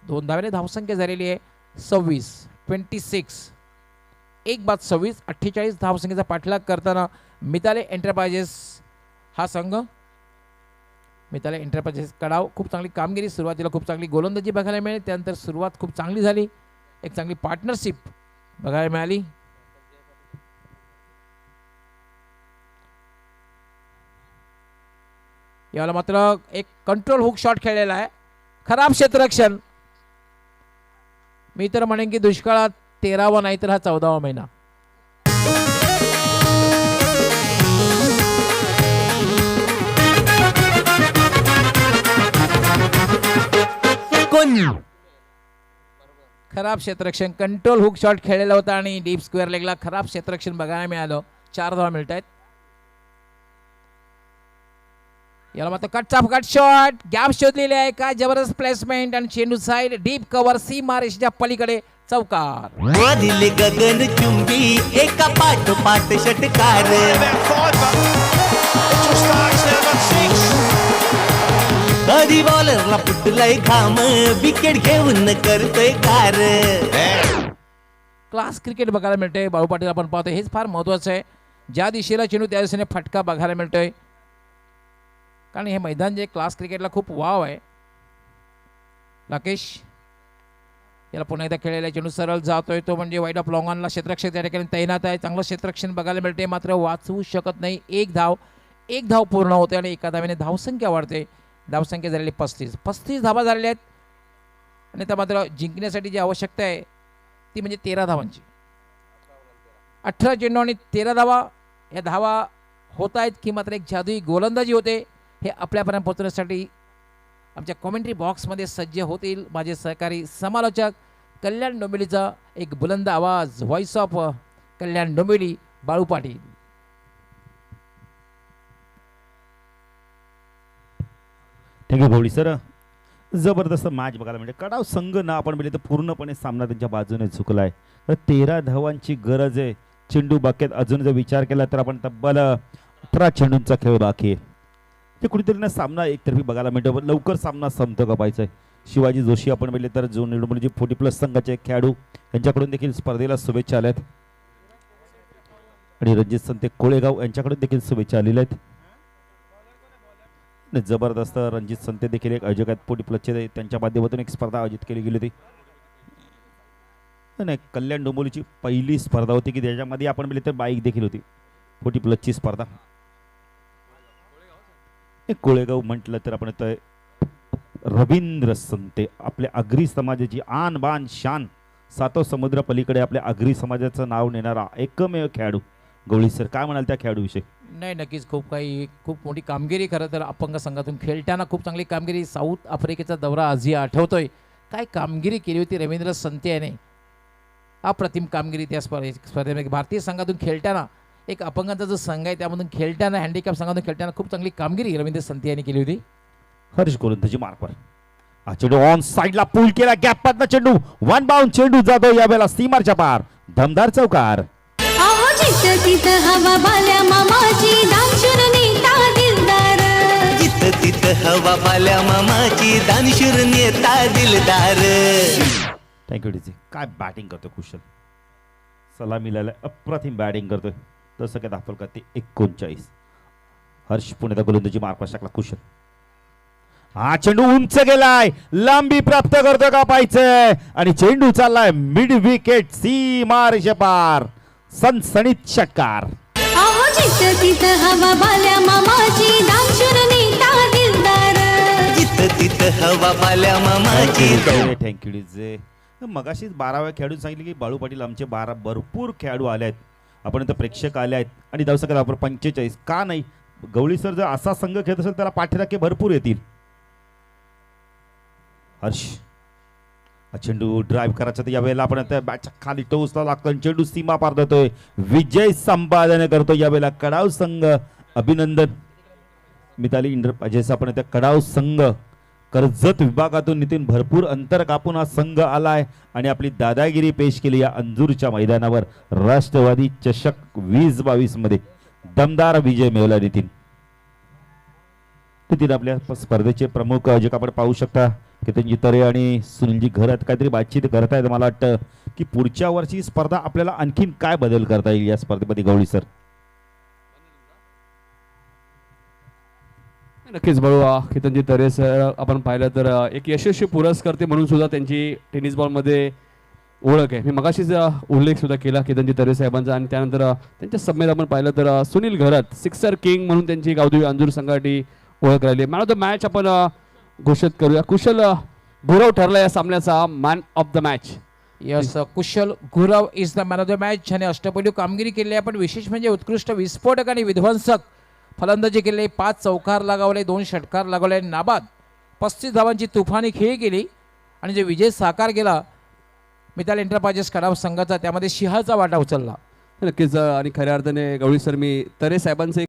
2 धावेने धावसंख्या झालेली आहे 26. एक बाद 26, 48 धावसंख्येचा पाठलाग करताना मिताले एंटरप्राइजेस हा संघ. मिताले एंटरप्राइजेस कडाव खूप चांगली कामगिरी, सुरुवातीला खूप चांगली गोलंदाजी बघायला मिळाली, त्यानंतर सुरुवात खूप चांगली झाली, एक चांगली पार्टनरशिप बघायला मिळाली. याला मात्र एक कंट्रोल हुक शॉट खेळलेला आहे, खराब क्षेत्ररक्षण. मी तर म्हणेन की दुष्काळात 13वा नाही तर हा 14वा महिना. खराब क्षेत्ररक्षण, कंट्रोल हुक शॉट खेळलेला होता आणि डीप स्क्वेअर लेगला खराब क्षेत्ररक्षण बघायला मिळालं. 4 धावा मिळत आहेत. याला मात्र कट शॉट, गॅप शोधलेले आहे, काय जबरदस्त प्लेसमेंट आणि चेंडू साइड डीप कव्हर सीमा रेषेच्या पलीकडे चौकार. वादिले गगन चुंबी एका पाठोपाठ षटकार, कधी बॉलरला फुटलाय घाम, विकेट घेऊन करतोय कार. क्लास क्रिकेट बघायला मिळतंय. बाळू पाटील आपण पाहतोय, हेच फार महत्वाचं आहे. ज्या दिशेला चेंडू त्या दिशेने फटका बघायला मिळतोय, कारण हे मैदान जे क्लास क्रिकेटला खूप वाव आहे. राकेश याला पुन्हा एकदा खेळलेला चेंडू सरळ जातोय, तो म्हणजे वाईड ऑफ लॉंग ऑनला क्षेत्ररक्षक त्या ठिकाणी तैनात आहे. चांगलं क्षेत्ररक्षण बघायला मिळते, मात्र वाचवू शकत नाही. एक धाव पूर्ण होते आणि एका धावेने धावसंख्या वाढते. धावसंख्या झालेली 35 धावा झालेल्या आहेत आणि त्या मात्र जिंकण्यासाठी जी आवश्यकता आहे ती म्हणजे 13 धावांची. 18 चेंडू आणि 13 धावा. या धावा होत आहेत की मात्र एक जादुई गोलंदाजी होते, हे आपल्यापर्यंत पोहोचण्यासाठी आमच्या कॉमेंट्री बॉक्समध्ये सज्ज होतील माझे सहकारी समालोचक कल्याण डोंबिवलीचा एक बुलंद आवाज, voice of Kalyan Dombivli, Balu Patil. Thank you Bhauli sir. जबरदस्त मॅच बघायला मिळते. कडाव संघ ना आपण म्हणजे पूर्णपणे सामना त्यांच्या बाजूने चुकलाय. तर 13 धावांची गरज आहे. चेंडू बाकीत अजून जर विचार केला तर आपण तब्बल 18 चेंडूंचा खेळ बाकी आहे. ते कुठेतरी ना सामना एकतर्फी बघायला मिळतो. लवकर सामना संपतो का पाहिजे. शिवाजी जोशी आपण म्हटले तर जो म्हणजे 40+ संघाचे खेळाडू यांच्याकडून देखील स्पर्धेला शुभेच्छा आल्यात आणि रणजित संते कोळेगाव यांच्याकडून देखील शुभेच्छा आलेल्या आहेत. जबरदस्त रणजित संते देखील एक आयोजक आहेत. 40+ त्यांच्या माध्यमातून एक स्पर्धा आयोजित केली गेली होती. नाही, कल्याण डोंबिवलीची पहिली स्पर्धा होती की त्याच्यामध्ये आपण म्हटले तर बाईक देखील होती. 40+ स्पर्धा. कोळेगाव म्हटलं तर आपण रवींद्र संते आपल्या आगरी समाजाची आन बान शान, 7 समुद्र पलीकडे आपल्या आगरी समाजाचं नाव नेणारा एकमेव खेळाडू. गवळी सर काय म्हणाल त्या खेळाडूविषयी? नाही, नक्कीच खूप मोठी कामगिरी. खरं तर अपंग संघातून खेळताना खूप चांगली कामगिरी. साऊथ आफ्रिकेचा दौरा आजही आठवतोय. काय कामगिरी केली होती रवींद्र संते याने, अप्रतिम कामगिरी त्या स्पर्धेमध्ये. भारतीय संघातून खेळताना एक अपंगाचा जो संघ आहे त्यामधून खेळताना, हँडिकॅप संघातून खेळताना खूप चांगली कामगिरी रवींद्र संते यांनी केली होती. हर्ष गोलंदाजी मार्कवर हा चेंडू ऑन साइडला पूल केला, गॅप मधला चेंडू, 1 बाउंड चेंडू जातो यावेळेला सीमारच्या पार, दमदार चौकार. जिथं हवा बाल्या मामाची दानशूर नेता दिलदार, जिथं तिथं हवा बाल्या मामाची दानशूर नेता दिलदार. Thank you DJ. काय बॅटिंग करतोय कुशल, सलामीला अप्रतिम बॅटिंग करतोय. तसं काय दाखल करते 39. हर्ष पुण्याचा गोलंदाजी मार्क शकला कुशल. हा चेंडू उंच गेलाय, लांबी प्राप्त करतो का पाहायचंय आणि चेंडू चाललाय मिड विकेट सीमारेषे पार. सनसणीत षटकार. अहो जिथं तिथं हवा बाल्या मामाची दाक्षर नेता दिलदार जिथं तिथं हवा पाल्या मामाची थँक्यू जे मगाशीच 12व्या खेळाडू सांगितले की बाळू पाटील आमचे 12 भरपूर खेळाडू आले आहेत. आपण इथं प्रेक्षक आले आहेत आणि धावसंख्या आपण 45 का नाही. गवळी सर जर असा संघ खेळत असेल त्याला पाठीराखे भरपूर येतील. हर्ष हा चेंडू ड्राईव्ह करायचा तर यावेळेला आपण त्या बॅटच्या खाली टोचला लागतो आणि चेंडू सीमा पार देतोय. विजय संपादन करतो यावेळेला कडाव संघ. अभिनंदन मिताली इंद्रपाजेस. आपण त्या कडाव संघ कर्जत विभागातून नितीन भरपूर अंतर कापून हा संघ आलाय आणि आपली दादागिरी पेश केली या अंजूरच्या मैदानावर. राष्ट्रवादी चषक 2022 मध्ये दमदार विजय मिळवला नितीन. नितीन आपल्या स्पर्धेचे प्रमुख आयोजक आपण पाहू शकता केतनजी तरे आणि सुनीलजी घरात काहीतरी बातचीत करतायत. मला वाटतं की पुढच्या वर्षी स्पर्धा आपल्याला आणखीन काय बदल करता येईल या स्पर्धेमध्ये गवळी सर. नक्कीच बळू केतनजी तरे सर आपण पाहिलं तर एक यशस्वी पुरस्कर्ते म्हणून सुद्धा त्यांची टेनिस बॉलमध्ये ओळख आहे. मी मगाशीच उल्लेख सुद्धा केला केतनजी तरे साहेबांचा आणि त्यानंतर त्यांच्या समेत आपण पाहिलं तर सुनील घरत सिक्सर किंग म्हणून त्यांची गावदेवी अंजूर संघासाठी ओळख राहिली. मॅन ऑफ द मॅच आपण घोषित करूया. कुशल गुरव ठरला या सामन्याचा man of the match. Yes Kushal Gurav is the man of the match. आणि अष्टपैलू कामगिरी केली आहे. पण विशेष म्हणजे उत्कृष्ट विस्फोटक आणि विध्वंसक फलंदाजी केली. 5 चौकार लगावले, 2 षटकार लगावले, नाबाद 35 धावांची तुफानी खेळी केली आणि जे विजय साकार केला मिताल एंटरप्राइजेस कडाव संघाचा त्यामध्ये सिंहाचा वाटा उचलला. नक्कीच आणि खऱ्या अर्थाने गवळी सर मी तरे साहेबांचे